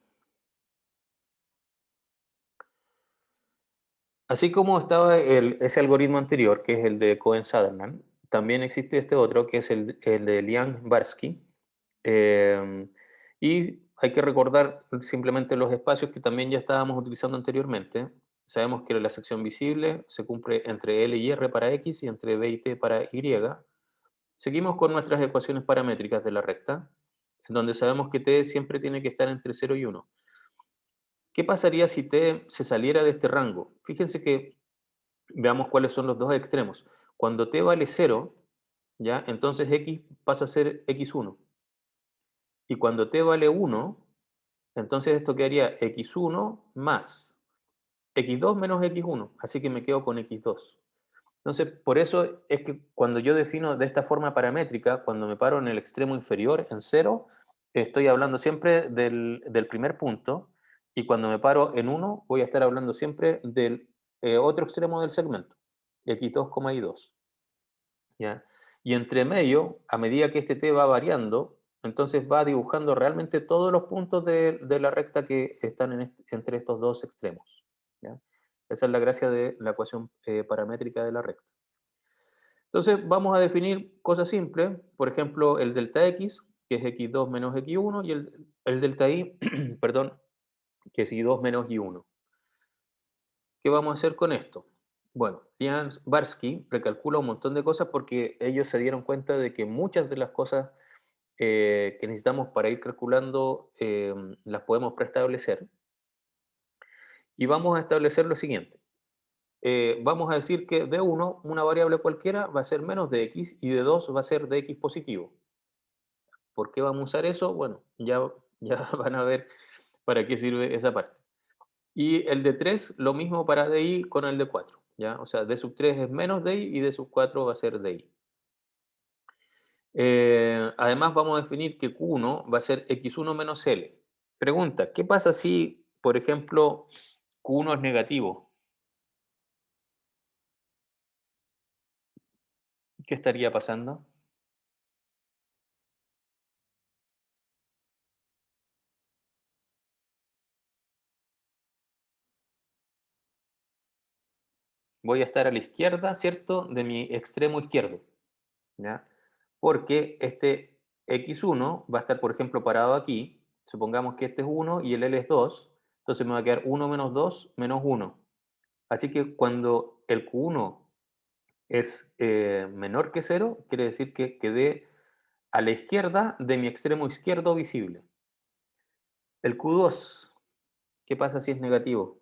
Así como estaba ese algoritmo anterior, que es el de Cohen-Sutherland, también existe este otro, que es el de Liang-Barsky. Y hay que recordar simplemente los espacios que también ya estábamos utilizando anteriormente. Sabemos que la sección visible se cumple entre L y R para X y entre B y T para Y. Seguimos con nuestras ecuaciones paramétricas de la recta, en donde sabemos que T siempre tiene que estar entre 0 y 1. ¿Qué pasaría si T se saliera de este rango? Fíjense que veamos cuáles son los dos extremos. Cuando t vale 0, ¿ya? Entonces x pasa a ser x1. Y cuando t vale 1, entonces esto quedaría x1 más x2 menos x1. Así que me quedo con x2. Entonces, por eso es que cuando yo defino de esta forma paramétrica, cuando me paro en el extremo inferior, en 0, estoy hablando siempre del primer punto, y cuando me paro en 1, voy a estar hablando siempre del otro extremo del segmento, x2, y2. ¿Ya? Y entre medio, a medida que este t va variando, entonces va dibujando realmente todos los puntos de la recta que están entre estos dos extremos. ¿Ya? Esa es la gracia de la ecuación paramétrica de la recta. Entonces vamos a definir cosas simples, por ejemplo, el delta x, que es x2 menos x1, y el delta y, perdón, que es y2 menos y1. ¿Qué vamos a hacer con esto? Bueno, Jan Barsky recalcula un montón de cosas porque ellos se dieron cuenta de que muchas de las cosas que necesitamos para ir calculando las podemos preestablecer. Y vamos a establecer lo siguiente. Vamos a decir que de 1, una variable cualquiera va a ser menos de x y de 2 va a ser de x positivo. ¿Por qué vamos a usar eso? Bueno, ya van a ver para qué sirve esa parte. Y el de 3, lo mismo para DI con el de 4. ¿Ya? O sea, D sub 3 es menos DI y D sub 4 va a ser DI. Además, vamos a definir que Q1 va a ser X1 menos L. Pregunta, ¿qué pasa si, por ejemplo, Q1 es negativo? ¿Qué estaría pasando? voy a estar a la izquierda, ¿cierto?, de mi extremo izquierdo, ¿ya? Porque este x1 va a estar, por ejemplo, parado aquí. Supongamos que este es 1 y el L es 2. Entonces me va a quedar 1 menos 2 menos 1. Así que cuando el Q1 es menor que 0, quiere decir que quedé a la izquierda de mi extremo izquierdo visible. El Q2, ¿qué pasa si es negativo?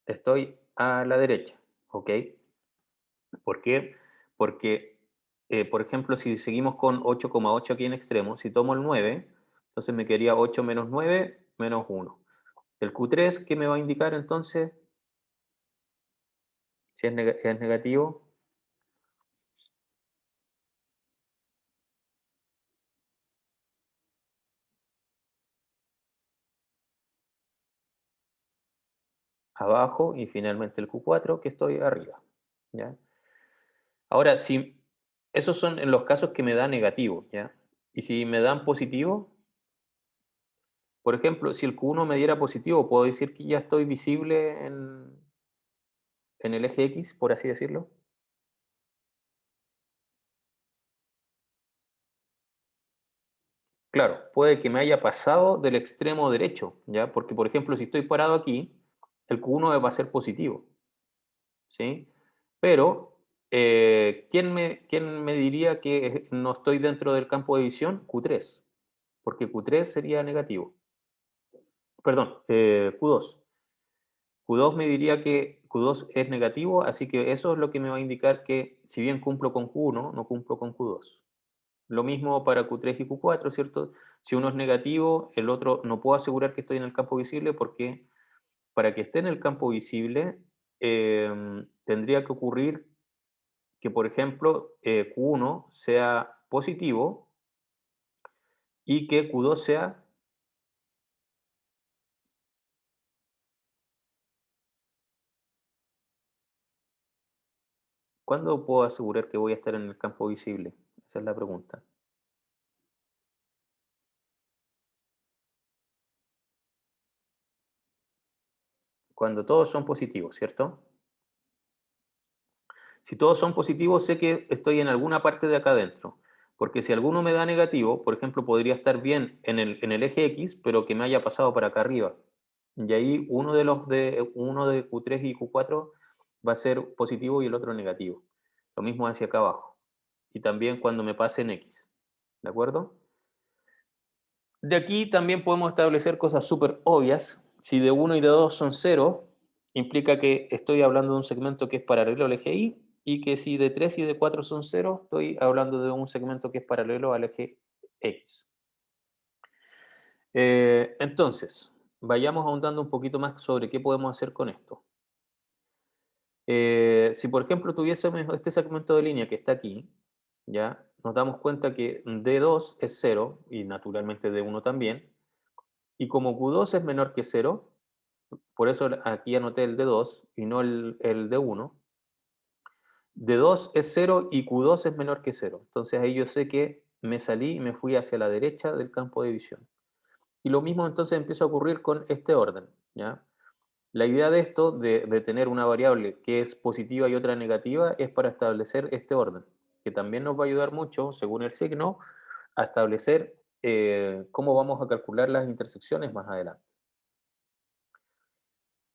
Estoy a la derecha, ¿ok? ¿Por qué? Porque, por ejemplo, si seguimos con 8,8 aquí en extremo, si tomo el 9, entonces me quedaría 8 menos 9 menos 1. El Q3, ¿qué me va a indicar entonces? Si es, es negativo, abajo, y finalmente el Q4, que estoy arriba, ¿ya? Ahora, si esos son en los casos que me da negativo, ¿ya? Y si me dan positivo, por ejemplo, si el Q1 me diera positivo, ¿puedo decir que ya estoy visible en el eje X, por así decirlo? Claro, puede que me haya pasado del extremo derecho, ¿ya? Porque, por ejemplo, si estoy parado aquí, el Q1 va a ser positivo, ¿sí? Pero, quién me diría que no estoy dentro del campo de visión? Q3, porque Q3 sería negativo. Perdón, Q2. Q2 me diría que Q2 es negativo, así que eso es lo que me va a indicar que si bien cumplo con Q1, no cumplo con Q2. Lo mismo para Q3 y Q4, ¿cierto? Si uno es negativo, el otro no puedo asegurar que estoy en el campo visible porque para que esté en el campo visible tendría que ocurrir que, por ejemplo, Q1 sea positivo y que Q2 sea... ¿Cuándo puedo asegurar que voy a estar en el campo visible? Esa es la pregunta. Cuando todos son positivos, ¿cierto? Si todos son positivos, sé que estoy en alguna parte de acá adentro. Porque si alguno me da negativo, por ejemplo, podría estar bien en el eje X, pero que me haya pasado para acá arriba. Y ahí uno de Q3 y Q4 va a ser positivo y el otro negativo. Lo mismo hacia acá abajo. Y también cuando me pase en X. ¿De acuerdo? De aquí también podemos establecer cosas súper obvias. Si de uno y de 2 son cero, implica que estoy hablando de un segmento que es paralelo al eje Y, y que si de 3 y de 4 son cero, estoy hablando de un segmento que es paralelo al eje X. Entonces, vayamos ahondando un poquito más sobre qué podemos hacer con esto. Si por ejemplo tuviésemos este segmento de línea que está aquí, ya nos damos cuenta que D2 es cero y naturalmente D1 también. Y como Q2 es menor que cero, por eso aquí anoté el D2 y no el D1. D2 es cero y Q2 es menor que cero. Entonces ahí yo sé que me salí y me fui hacia la derecha del campo de visión. Y lo mismo entonces empieza a ocurrir con este orden, ¿ya? La idea de esto, de tener una variable que es positiva y otra negativa, es para establecer este orden, que también nos va a ayudar mucho, según el signo, a establecer cómo vamos a calcular las intersecciones más adelante.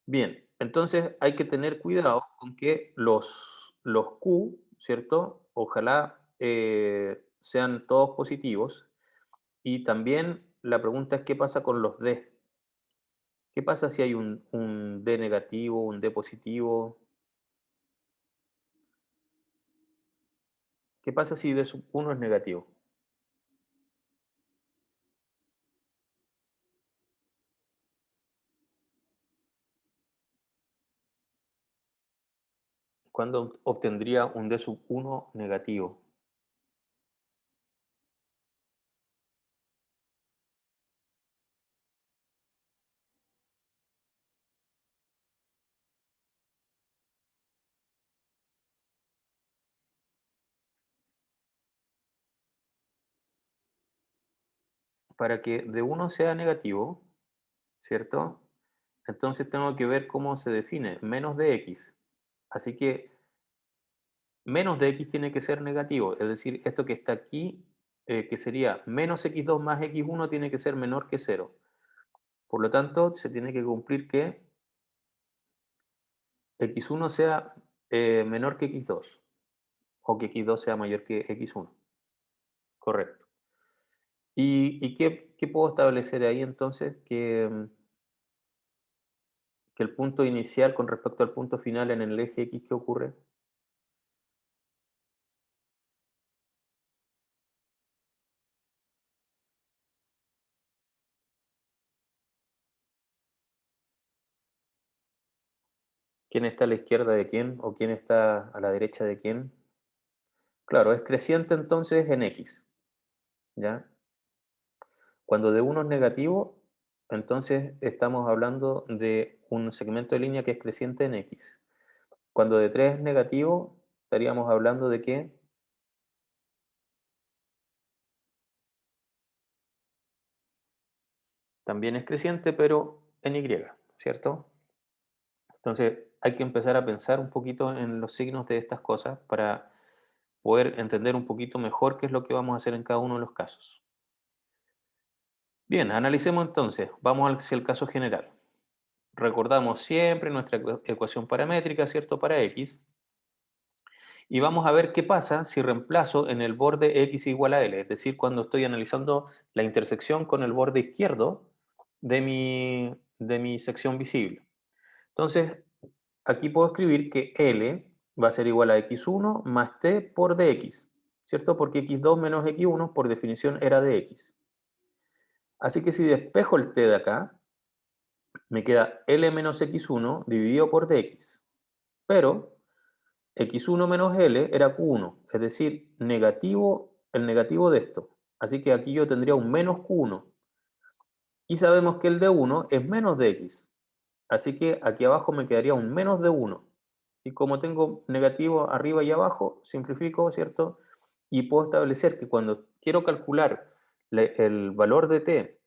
Bien, entonces hay que tener cuidado con que los Q, ¿cierto? Ojalá sean todos positivos. Y también la pregunta es, ¿qué pasa con los D? ¿Qué pasa si hay un D negativo, un D positivo? ¿Qué pasa si D sub 1 es negativo? ¿Cuándo obtendría un D sub 1 negativo? para que de uno sea negativo, ¿cierto? Entonces tengo que ver cómo se define, menos de x. Así que menos de x tiene que ser negativo, es decir, esto que está aquí, que sería menos x2 más x1 tiene que ser menor que cero. Por lo tanto, se tiene que cumplir que x1 sea menor que x2 o que x2 sea mayor que x1. Correcto. ¿Y qué puedo establecer ahí entonces? Que el punto inicial con respecto al punto final en el eje X, ¿qué ocurre? ¿Quién está a la izquierda de quién o quién está a la derecha de quién? Claro, es creciente entonces en X, ¿ya? Cuando de uno es negativo, entonces estamos hablando de un segmento de línea que es creciente en X. Cuando de 3 es negativo, estaríamos hablando de que también es creciente, pero en Y, ¿cierto? Entonces hay que empezar a pensar un poquito en los signos de estas cosas para poder entender un poquito mejor qué es lo que vamos a hacer en cada uno de los casos. Bien, analicemos entonces. Vamos hacia el caso general. Recordamos siempre nuestra ecuación paramétrica, ¿cierto? Para x. Y vamos a ver qué pasa si reemplazo en el borde x igual a l, es decir, cuando estoy analizando la intersección con el borde izquierdo de mi sección visible. Entonces, aquí puedo escribir que L va a ser igual a x1 más t por dx, ¿cierto? Porque x2 menos x1 por definición era dx. Así que si despejo el t de acá, me queda L menos x1 dividido por dx. Pero x1 menos L era q1, es decir, negativo, el negativo de esto. Así que aquí yo tendría un menos q1. Y sabemos que el de 1 es menos de x. Así que aquí abajo me quedaría un menos de 1. Y como tengo negativo arriba y abajo, simplifico, ¿cierto? Y puedo establecer que cuando quiero calcular el valor de t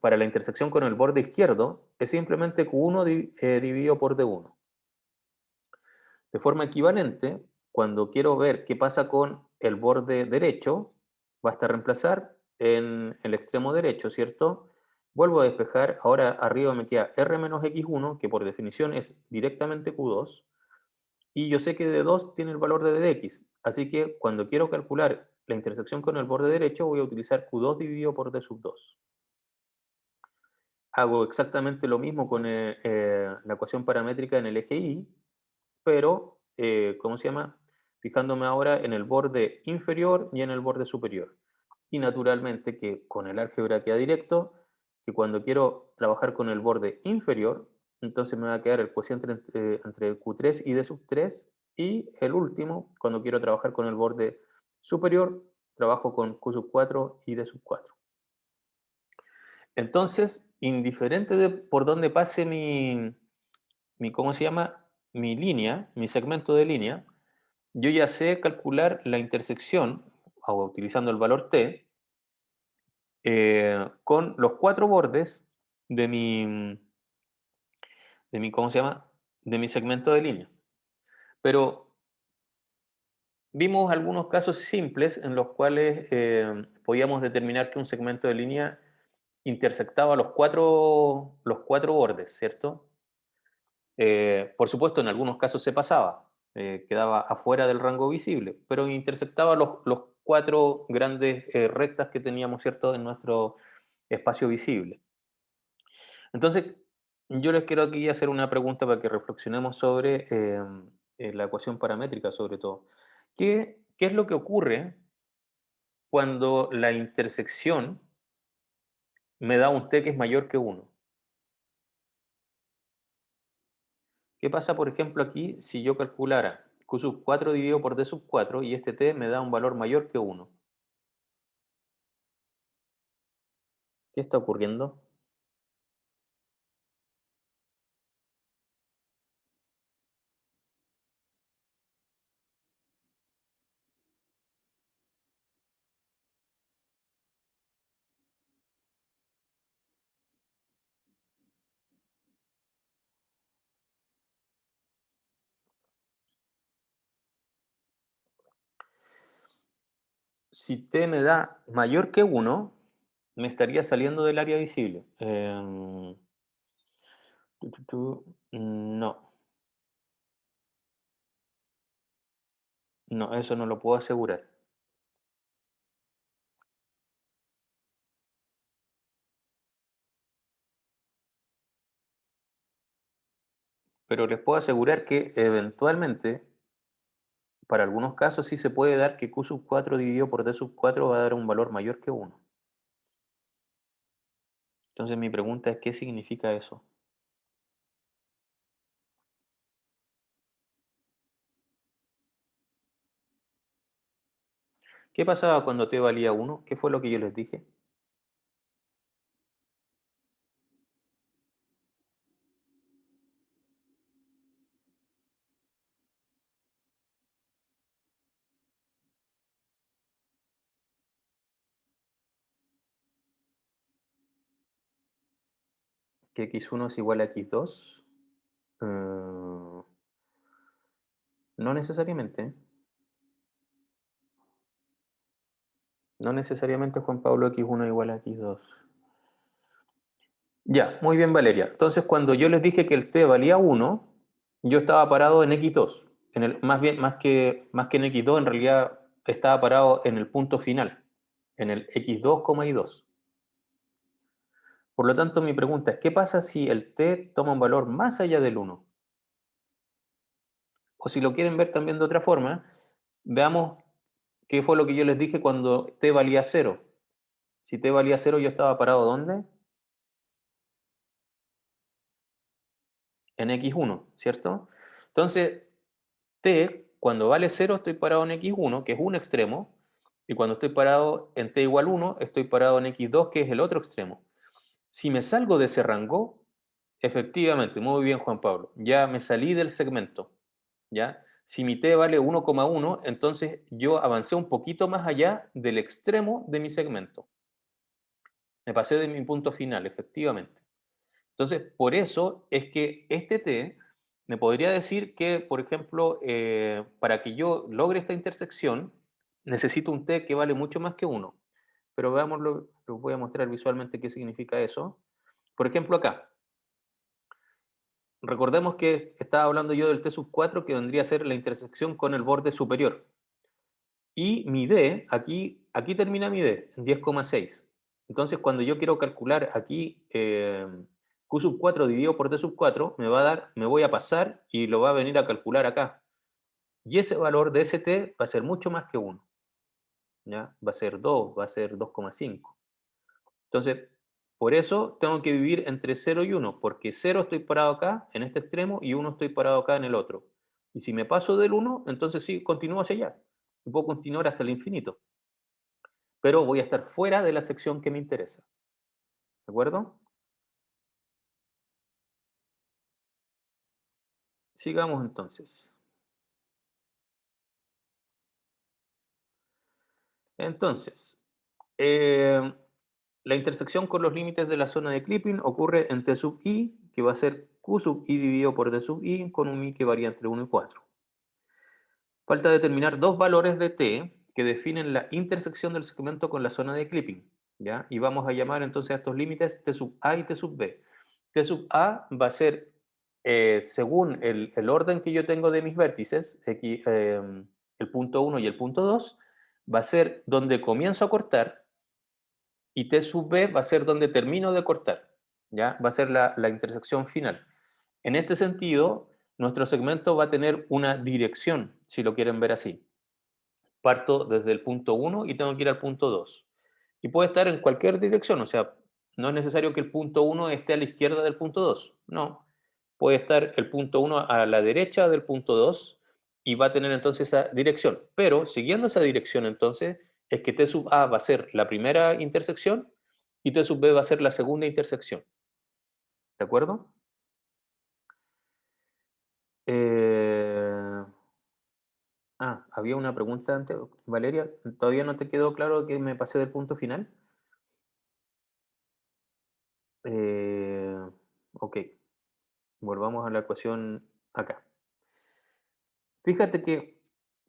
para la intersección con el borde izquierdo, es simplemente q1 dividido por d1. De forma equivalente, cuando quiero ver qué pasa con el borde derecho, basta reemplazar en el extremo derecho, ¿cierto? Vuelvo a despejar, ahora arriba me queda r menos x1, que por definición es directamente q2, y yo sé que d2 tiene el valor de dx, así que cuando quiero calcular la intersección con el borde derecho voy a utilizar q2 dividido por d sub 2. Hago exactamente lo mismo con la ecuación paramétrica en el eje y, pero, ¿cómo se llama? Fijándome ahora en el borde inferior y en el borde superior. Y naturalmente que con el álgebra queda directo, que cuando quiero trabajar con el borde inferior, entonces me va a quedar el cociente entre Q3 y D sub 3, y el último, cuando quiero trabajar con el borde superior, trabajo con Q sub 4 y D sub 4. Entonces, indiferente de por dónde pase ¿cómo se llama? Mi línea, mi segmento de línea, yo ya sé calcular la intersección, o utilizando el valor t, con los cuatro bordes de mi, ¿cómo se llama? De mi segmento de línea. Pero vimos algunos casos simples en los cuales podíamos determinar que un segmento de línea intersectaba los cuatro bordes, ¿cierto? Por supuesto, en algunos casos se pasaba, quedaba afuera del rango visible, pero intersectaba los cuatro grandes rectas que teníamos, ¿cierto?, en nuestro espacio visible. Entonces, yo les quiero aquí hacer una pregunta para que reflexionemos sobre la ecuación paramétrica, sobre todo. ¿Qué es lo que ocurre cuando la intersección me da un t que es mayor que 1? ¿Qué pasa, por ejemplo, aquí si yo calculara q sub 4 dividido por d sub 4 y este t me da un valor mayor que 1? ¿Qué está ocurriendo? Si t me da mayor que uno, me estaría saliendo del área visible. No, no, eso no lo puedo asegurar. Pero les puedo asegurar que eventualmente, para algunos casos, sí se puede dar que q sub 4 dividido por d sub 4 va a dar un valor mayor que uno. Entonces mi pregunta es, ¿qué significa eso? ¿Qué pasaba cuando t valía uno? ¿Qué fue lo que yo les dije? ¿Que x1 es igual a x2? No necesariamente. No necesariamente, Juan Pablo, x1 igual a x2. Ya, muy bien, Valeria. Entonces, cuando yo les dije que el t valía uno, yo estaba parado en x2. Más bien, más que en x2, en realidad estaba parado en el punto final, en el x2, y2. Por lo tanto, mi pregunta es, ¿qué pasa si el t toma un valor más allá del uno? O si lo quieren ver también de otra forma, veamos qué fue lo que yo les dije cuando t valía cero. Si t valía cero, yo estaba parado ¿dónde? En x1, ¿cierto? Entonces, t, cuando vale cero, estoy parado en x1, que es un extremo, y cuando estoy parado en t igual 1, estoy parado en x2, que es el otro extremo. Si me salgo de ese rango, efectivamente, muy bien, Juan Pablo, ya me salí del segmento, ¿ya? Si mi t vale 1,1, entonces yo avancé un poquito más allá del extremo de mi segmento. Me pasé de mi punto final, efectivamente. Entonces, por eso es que este t me podría decir que, por ejemplo, para que yo logre esta intersección, necesito un t que vale mucho más que uno. Pero veámoslo, les voy a mostrar visualmente qué significa eso. Por ejemplo, acá, recordemos que estaba hablando yo del t sub 4, que vendría a ser la intersección con el borde superior. Y mi D, aquí termina mi D, en 10,6. Entonces, cuando yo quiero calcular aquí Q sub 4 dividido por D sub 4, me va a dar, me voy a pasar y lo va a venir a calcular acá. Y ese valor de ese T va a ser mucho más que 1. ¿Ya? Va a ser 2, va a ser 2,5. Entonces, por eso tengo que vivir entre 0 y 1, porque 0 estoy parado acá, en este extremo, y 1 estoy parado acá en el otro. Y si me paso del 1, entonces sí, continúo hacia allá. Y puedo continuar hasta el infinito, pero voy a estar fuera de la sección que me interesa. ¿De acuerdo? Sigamos entonces. Entonces, eh, la intersección con los límites de la zona de clipping ocurre en T sub i, que va a ser Q sub i dividido por D sub i, con un mi que varía entre 1 y 4. Falta determinar dos valores de t que definen la intersección del segmento con la zona de clipping, ¿ya? Y vamos a llamar entonces a estos límites t sub a y t sub b. T sub a va a ser, según el orden que yo tengo de mis vértices, aquí, el punto 1 y el punto 2, va a ser donde comienzo a cortar, y t sub b va a ser donde termino de cortar, ¿ya? Va a ser la intersección final. En este sentido, nuestro segmento va a tener una dirección, si lo quieren ver así. Parto desde el punto 1 y tengo que ir al punto 2. Y puede estar en cualquier dirección, o sea, no es necesario que el punto 1 esté a la izquierda del punto 2, no. Puede estar el punto 1 a la derecha del punto 2 y va a tener entonces esa dirección. Pero siguiendo esa dirección entonces es que T sub A va a ser la primera intersección y T sub B va a ser la segunda intersección. ¿De acuerdo? Eh, había una pregunta antes, Valeria. ¿Todavía no te quedó claro que me pasé del punto final? Eh, ok, volvamos a la ecuación acá. Fíjate que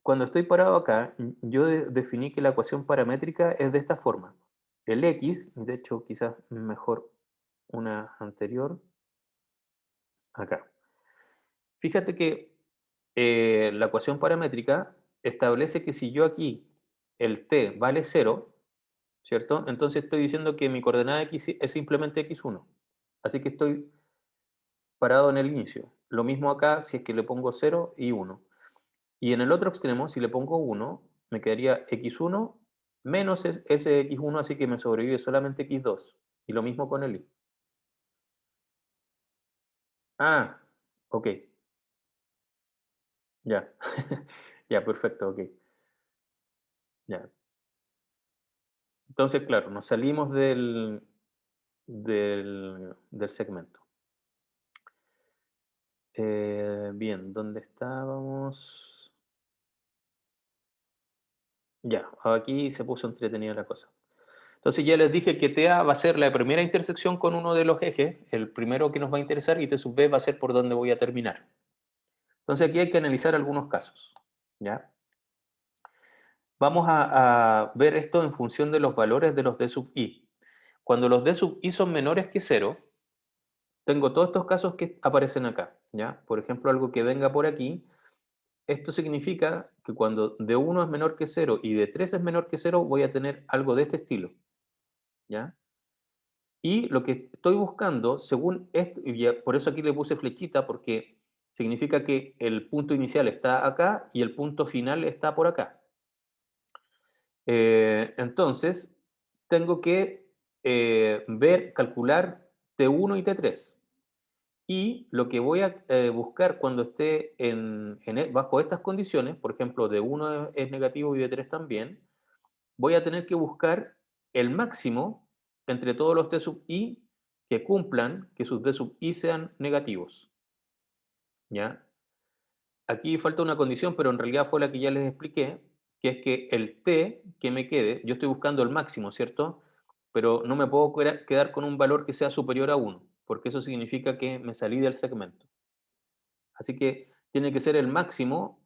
Cuando estoy parado acá, yo definí que la ecuación paramétrica es de esta forma. El x, de hecho quizás mejor una anterior, acá. Fíjate que la ecuación paramétrica establece que si yo aquí el t vale 0, ¿cierto? Entonces estoy diciendo que mi coordenada x es simplemente x1. Así que estoy parado en el inicio. Lo mismo acá si es que le pongo 0 y 1. Y en el otro extremo, si le pongo 1, me quedaría x1 menos ese x1, así que me sobrevive solamente x2. Y lo mismo con el y. Ah, ok, ya. Ya, perfecto, ok. Ya. Entonces, claro, nos salimos del segmento. Bien, ¿dónde estábamos? Ya, aquí se puso entretenida la cosa. Entonces ya les dije que TA va a ser la primera intersección con uno de los ejes, el primero que nos va a interesar, y T sub B va a ser por donde voy a terminar. Entonces aquí hay que analizar algunos casos. ¿Ya? Vamos a ver esto en función de los valores de los D sub I. Cuando los D sub I son menores que 0, tengo todos estos casos que aparecen acá. ¿Ya? Por ejemplo, algo que venga por aquí. Esto significa que cuando D1 es menor que 0 y D3 es menor que 0, voy a tener algo de este estilo. ¿Ya? Y lo que estoy buscando, según esto, y por eso aquí le puse flechita, porque significa que el punto inicial está acá y el punto final está por acá. Entonces, tengo que calcular T1 y T3. Y lo que voy a buscar cuando esté bajo estas condiciones, por ejemplo, D1 es negativo y D3 también, voy a tener que buscar el máximo entre todos los T sub i que cumplan que sus D sub i sean negativos. ¿Ya? Aquí falta una condición, pero en realidad fue la que ya les expliqué, que es que el T que me quede, yo estoy buscando el máximo, ¿cierto? Pero no me puedo quedar con un valor que sea superior a 1, porque eso significa que me salí del segmento. Así que tiene que ser el máximo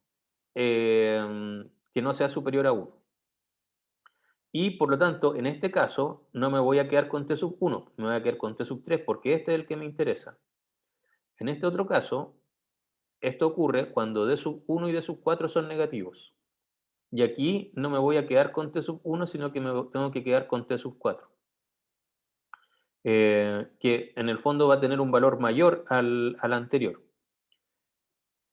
que no sea superior a 1. Y por lo tanto, en este caso, no me voy a quedar con T sub 1, me voy a quedar con T sub 3 porque este es el que me interesa. En este otro caso, esto ocurre cuando D sub 1 y D sub 4 son negativos. Y aquí no me voy a quedar con T sub 1, sino que me tengo que quedar con T sub 4. Que en el fondo va a tener un valor mayor al anterior.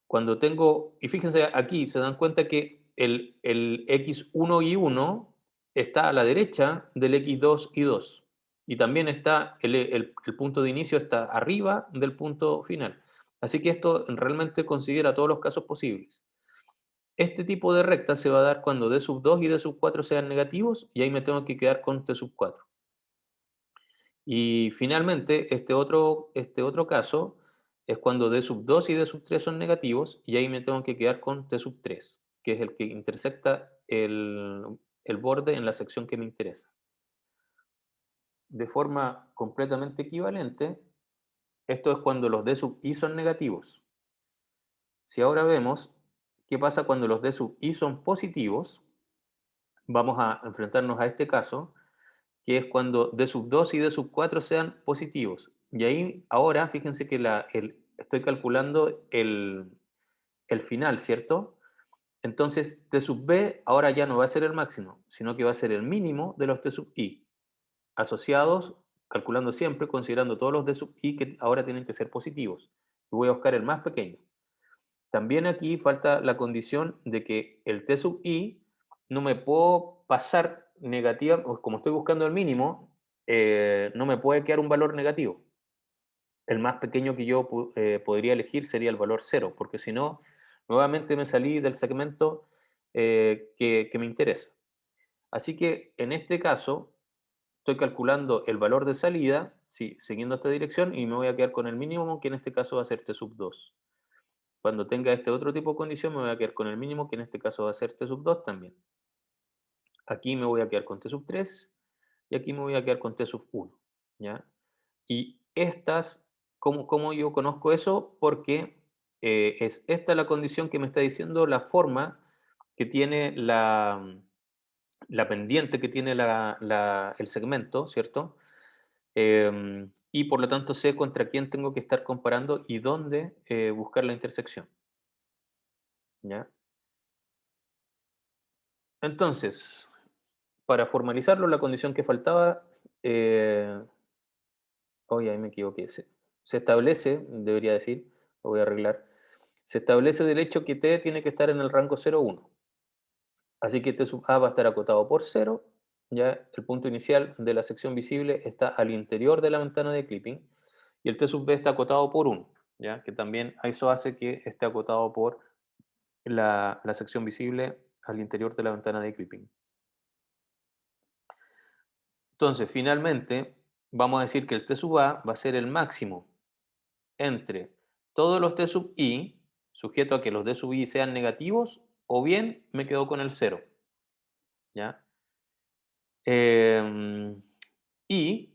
Cuando tengo, y fíjense aquí, se dan cuenta que el x1 y 1 está a la derecha del x2 y 2. Y también está el punto de inicio está arriba del punto final. Así que esto realmente considera todos los casos posibles. Este tipo de recta se va a dar cuando d sub 2 y d sub 4 sean negativos y ahí me tengo que quedar con t sub 4. Y finalmente, este otro caso es cuando D sub 2 y D sub 3 son negativos y ahí me tengo que quedar con T sub 3, que es el que intersecta el borde en la sección que me interesa. De forma completamente equivalente, esto es cuando los D sub I son negativos. Si ahora vemos qué pasa cuando los D sub I son positivos, vamos a enfrentarnos a este caso que es cuando D sub 2 y D sub 4 sean positivos. Y ahí ahora fíjense que estoy calculando el final, ¿cierto? Entonces T sub B ahora ya no va a ser el máximo, sino que va a ser el mínimo de los T sub I, asociados, calculando siempre, considerando todos los D sub I que ahora tienen que ser positivos. Y voy a buscar el más pequeño. También aquí falta la condición de que el T sub I no me puedo pasar negativa, como estoy buscando el mínimo, no me puede quedar un valor negativo. El más pequeño que yo podría elegir sería el valor 0, porque si no, nuevamente me salí del segmento que me interesa. Así que en este caso, estoy calculando el valor de salida, sí, siguiendo esta dirección, y me voy a quedar con el mínimo, que en este caso va a ser T sub 2. Cuando tenga este otro tipo de condición, me voy a quedar con el mínimo, que en este caso va a ser T sub 2 también. Aquí me voy a quedar con T sub 3 y aquí me voy a quedar con T sub 1. ¿Ya? Y estas, ¿cómo yo conozco eso? Porque es esta la condición que me está diciendo la forma que tiene la pendiente que tiene el segmento, ¿cierto? Y por lo tanto sé contra quién tengo que estar comparando y dónde buscar la intersección, ¿ya? Entonces, para formalizarlo, la condición que faltaba, eh, oye, ahí me equivoqué, se establece, debería decir, lo voy a arreglar, se establece del hecho que t tiene que estar en el rango 0,1. Así que t sub a va a estar acotado por 0, ya el punto inicial de la sección visible está al interior de la ventana de clipping, y el t sub b está acotado por 1, ya que también eso hace que esté acotado por la sección visible al interior de la ventana de clipping. Entonces, finalmente, vamos a decir que el t sub a va a ser el máximo entre todos los t sub i, sujeto a que los d sub i sean negativos, o bien me quedo con el 0, ¿ya? Em, y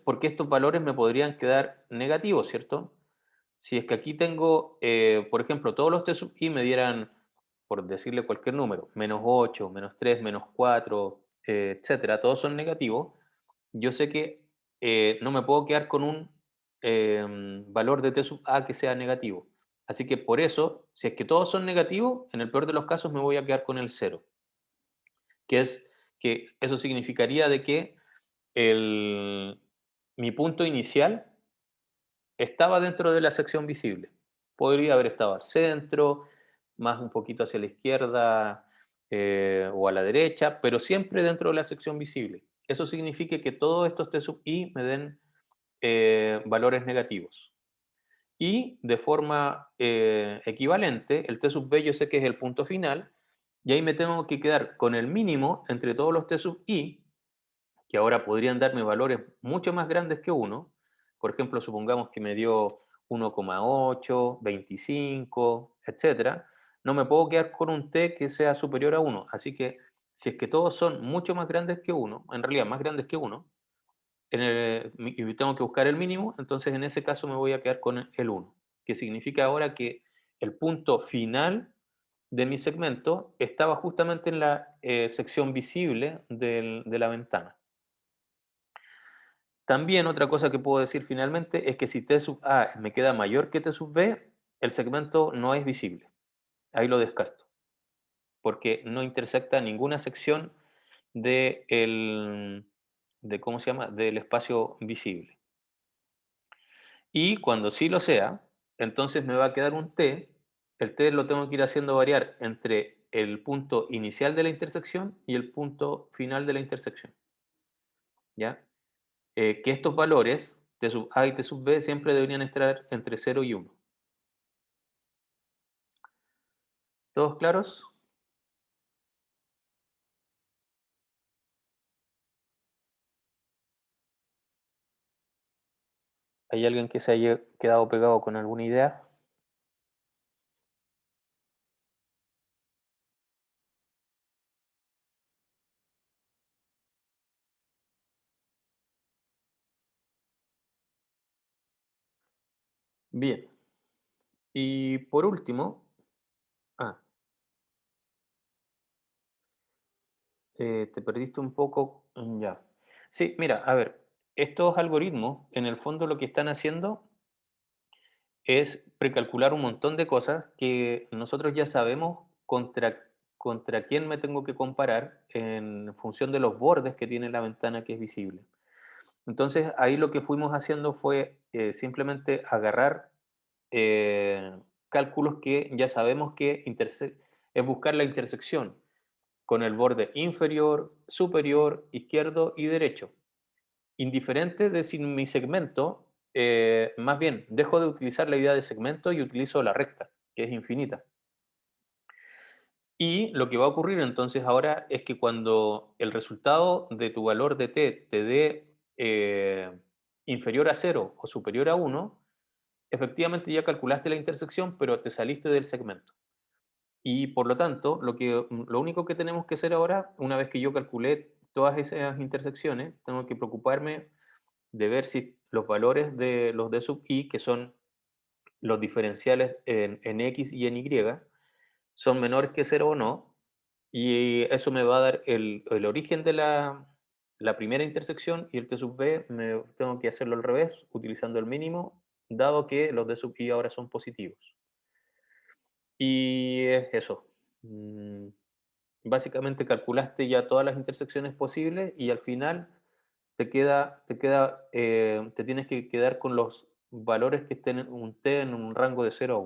porque estos valores me podrían quedar negativos, ¿cierto? Si es que aquí tengo, por ejemplo, todos los t sub i me dieran, por decirle cualquier número, -8, -3, -4, etcétera, todos son negativos, yo sé que no me puedo quedar con un valor de t sub a que sea negativo. Así que por eso, si es que todos son negativos, en el peor de los casos me voy a quedar con el cero, que es que eso significaría de que el, mi punto inicial estaba dentro de la sección visible. Podría haber estado al centro, más un poquito hacia la izquierda o a la derecha, pero siempre dentro de la sección visible. Eso significa que todos estos T sub i me den valores negativos. Y de forma equivalente, el T sub b yo sé que es el punto final, y ahí me tengo que quedar con el mínimo entre todos los T sub i, que ahora podrían darme valores mucho más grandes que uno. Por ejemplo, supongamos que me dio 1,8, 25, etcétera. No me puedo quedar con un t que sea superior a uno. Así que si es que todos son mucho más grandes que uno, en realidad más grandes que uno, y tengo que buscar el mínimo, entonces en ese caso me voy a quedar con el uno, que significa ahora que el punto final de mi segmento estaba justamente en la sección visible de la ventana. También otra cosa que puedo decir finalmente es que si T sub A me queda mayor que T sub B, el segmento no es visible. Ahí lo descarto, porque no intersecta ninguna sección de ¿cómo se llama? Del espacio visible. Y cuando sí lo sea, entonces me va a quedar un T. El T lo tengo que ir haciendo variar entre el punto inicial de la intersección y el punto final de la intersección, ¿ya? Que estos valores, T sub A y T sub B, siempre deberían estar entre 0 y 1. ¿Todos claros? ¿Hay alguien que se haya quedado pegado con alguna idea? Bien. Y por último, ah, te perdiste un poco, ya. Sí, mira, a ver, estos algoritmos, en el fondo lo que están haciendo es precalcular un montón de cosas que nosotros ya sabemos contra quién me tengo que comparar en función de los bordes que tiene la ventana que es visible. Entonces, ahí lo que fuimos haciendo fue simplemente agarrar cálculos que ya sabemos que es buscar la intersección con el borde inferior, superior, izquierdo y derecho. Indiferente de si mi segmento, más bien, dejo de utilizar la idea de segmento y utilizo la recta, que es infinita. Y lo que va a ocurrir entonces ahora es que cuando el resultado de tu valor de t te dé inferior a 0 o superior a 1, efectivamente ya calculaste la intersección, pero te saliste del segmento. Y por lo tanto, lo único que tenemos que hacer ahora, una vez que yo calculé todas esas intersecciones, tengo que preocuparme de ver si los valores de los d sub i, que son los diferenciales en x y en y, son menores que cero o no, y eso me va a dar el origen de la primera intersección, y el T sub B tengo que hacerlo al revés, utilizando el mínimo, dado que los D sub I ahora son positivos. Y es eso. Mm, Básicamente calculaste ya todas las intersecciones posibles y al final te tienes que quedar con los valores que estén en un t en un rango de 0 a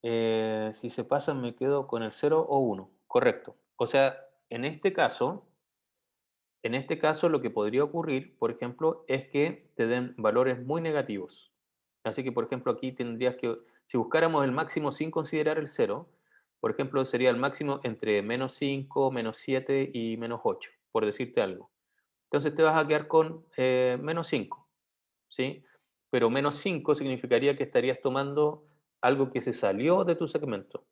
1. Si se pasan, me quedo con el 0 o 1. Correcto. O sea, en este caso lo que podría ocurrir, por ejemplo, es que te den valores muy negativos. Así que, por ejemplo, aquí tendrías que, si buscáramos el máximo sin considerar el 0, por ejemplo, sería el máximo entre -5, -7 y -8, por decirte algo. Entonces te vas a quedar con -5, ¿sí? Pero -5 significaría que estarías tomando algo que se salió de tu segmento.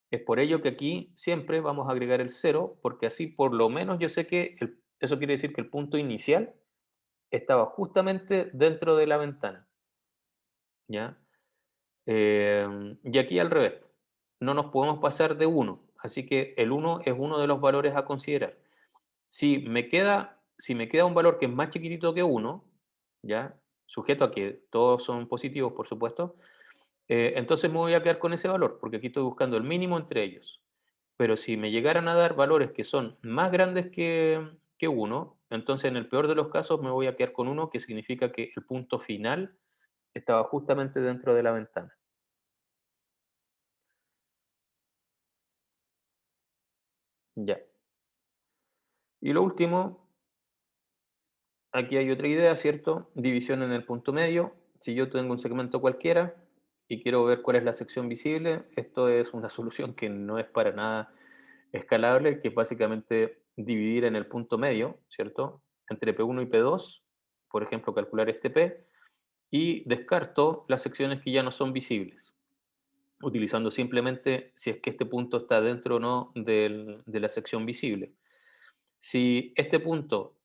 Es por ello que aquí siempre vamos a agregar el 0, porque así por lo menos yo sé que eso quiere decir que el punto inicial estaba justamente dentro de la ventana, ¿ya? Y aquí al revés, no nos podemos pasar de 1, así que el 1 es uno de los valores a considerar. Si me queda un valor que es más chiquitito que 1, ¿ya? Sujeto a que todos son positivos, por supuesto, entonces me voy a quedar con ese valor, porque aquí estoy buscando el mínimo entre ellos. Pero si me llegaran a dar valores que son más grandes que 1, entonces en el peor de los casos me voy a quedar con 1, que significa que el punto final estaba justamente dentro de la ventana. Ya. Y lo último, aquí hay otra idea, ¿cierto? División en el punto medio. Si yo tengo un segmento cualquiera y quiero ver cuál es la sección visible, esto es una solución que no es para nada escalable, que es básicamente dividir en el punto medio, ¿cierto? Entre P1 y P2, por ejemplo, calcular este P, y descarto las secciones que ya no son visibles, utilizando simplemente si es que este punto está dentro o no de la sección visible. Si este punto,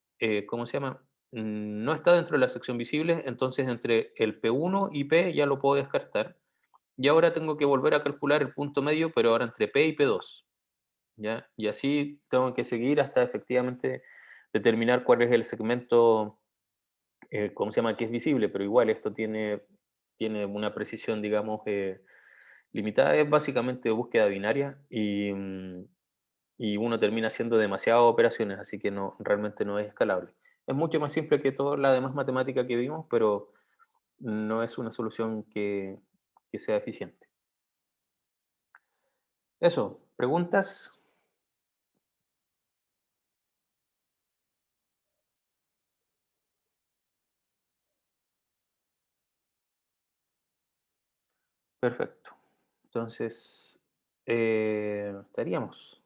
¿cómo se llama? No está dentro de la sección visible, entonces entre el P1 y P ya lo puedo descartar. Y ahora tengo que volver a calcular el punto medio, pero ahora entre P y P2. ¿Ya? Y así tengo que seguir hasta efectivamente determinar cuál es el segmento, ¿cómo se llama?, que es visible, pero igual esto tiene una precisión, digamos, limitada. Es básicamente búsqueda binaria y uno termina haciendo demasiadas operaciones, así que no, realmente no es escalable. Es mucho más simple que toda la demás matemática que vimos, pero no es una solución que sea eficiente. Eso, ¿preguntas? Perfecto. Entonces, estaríamos.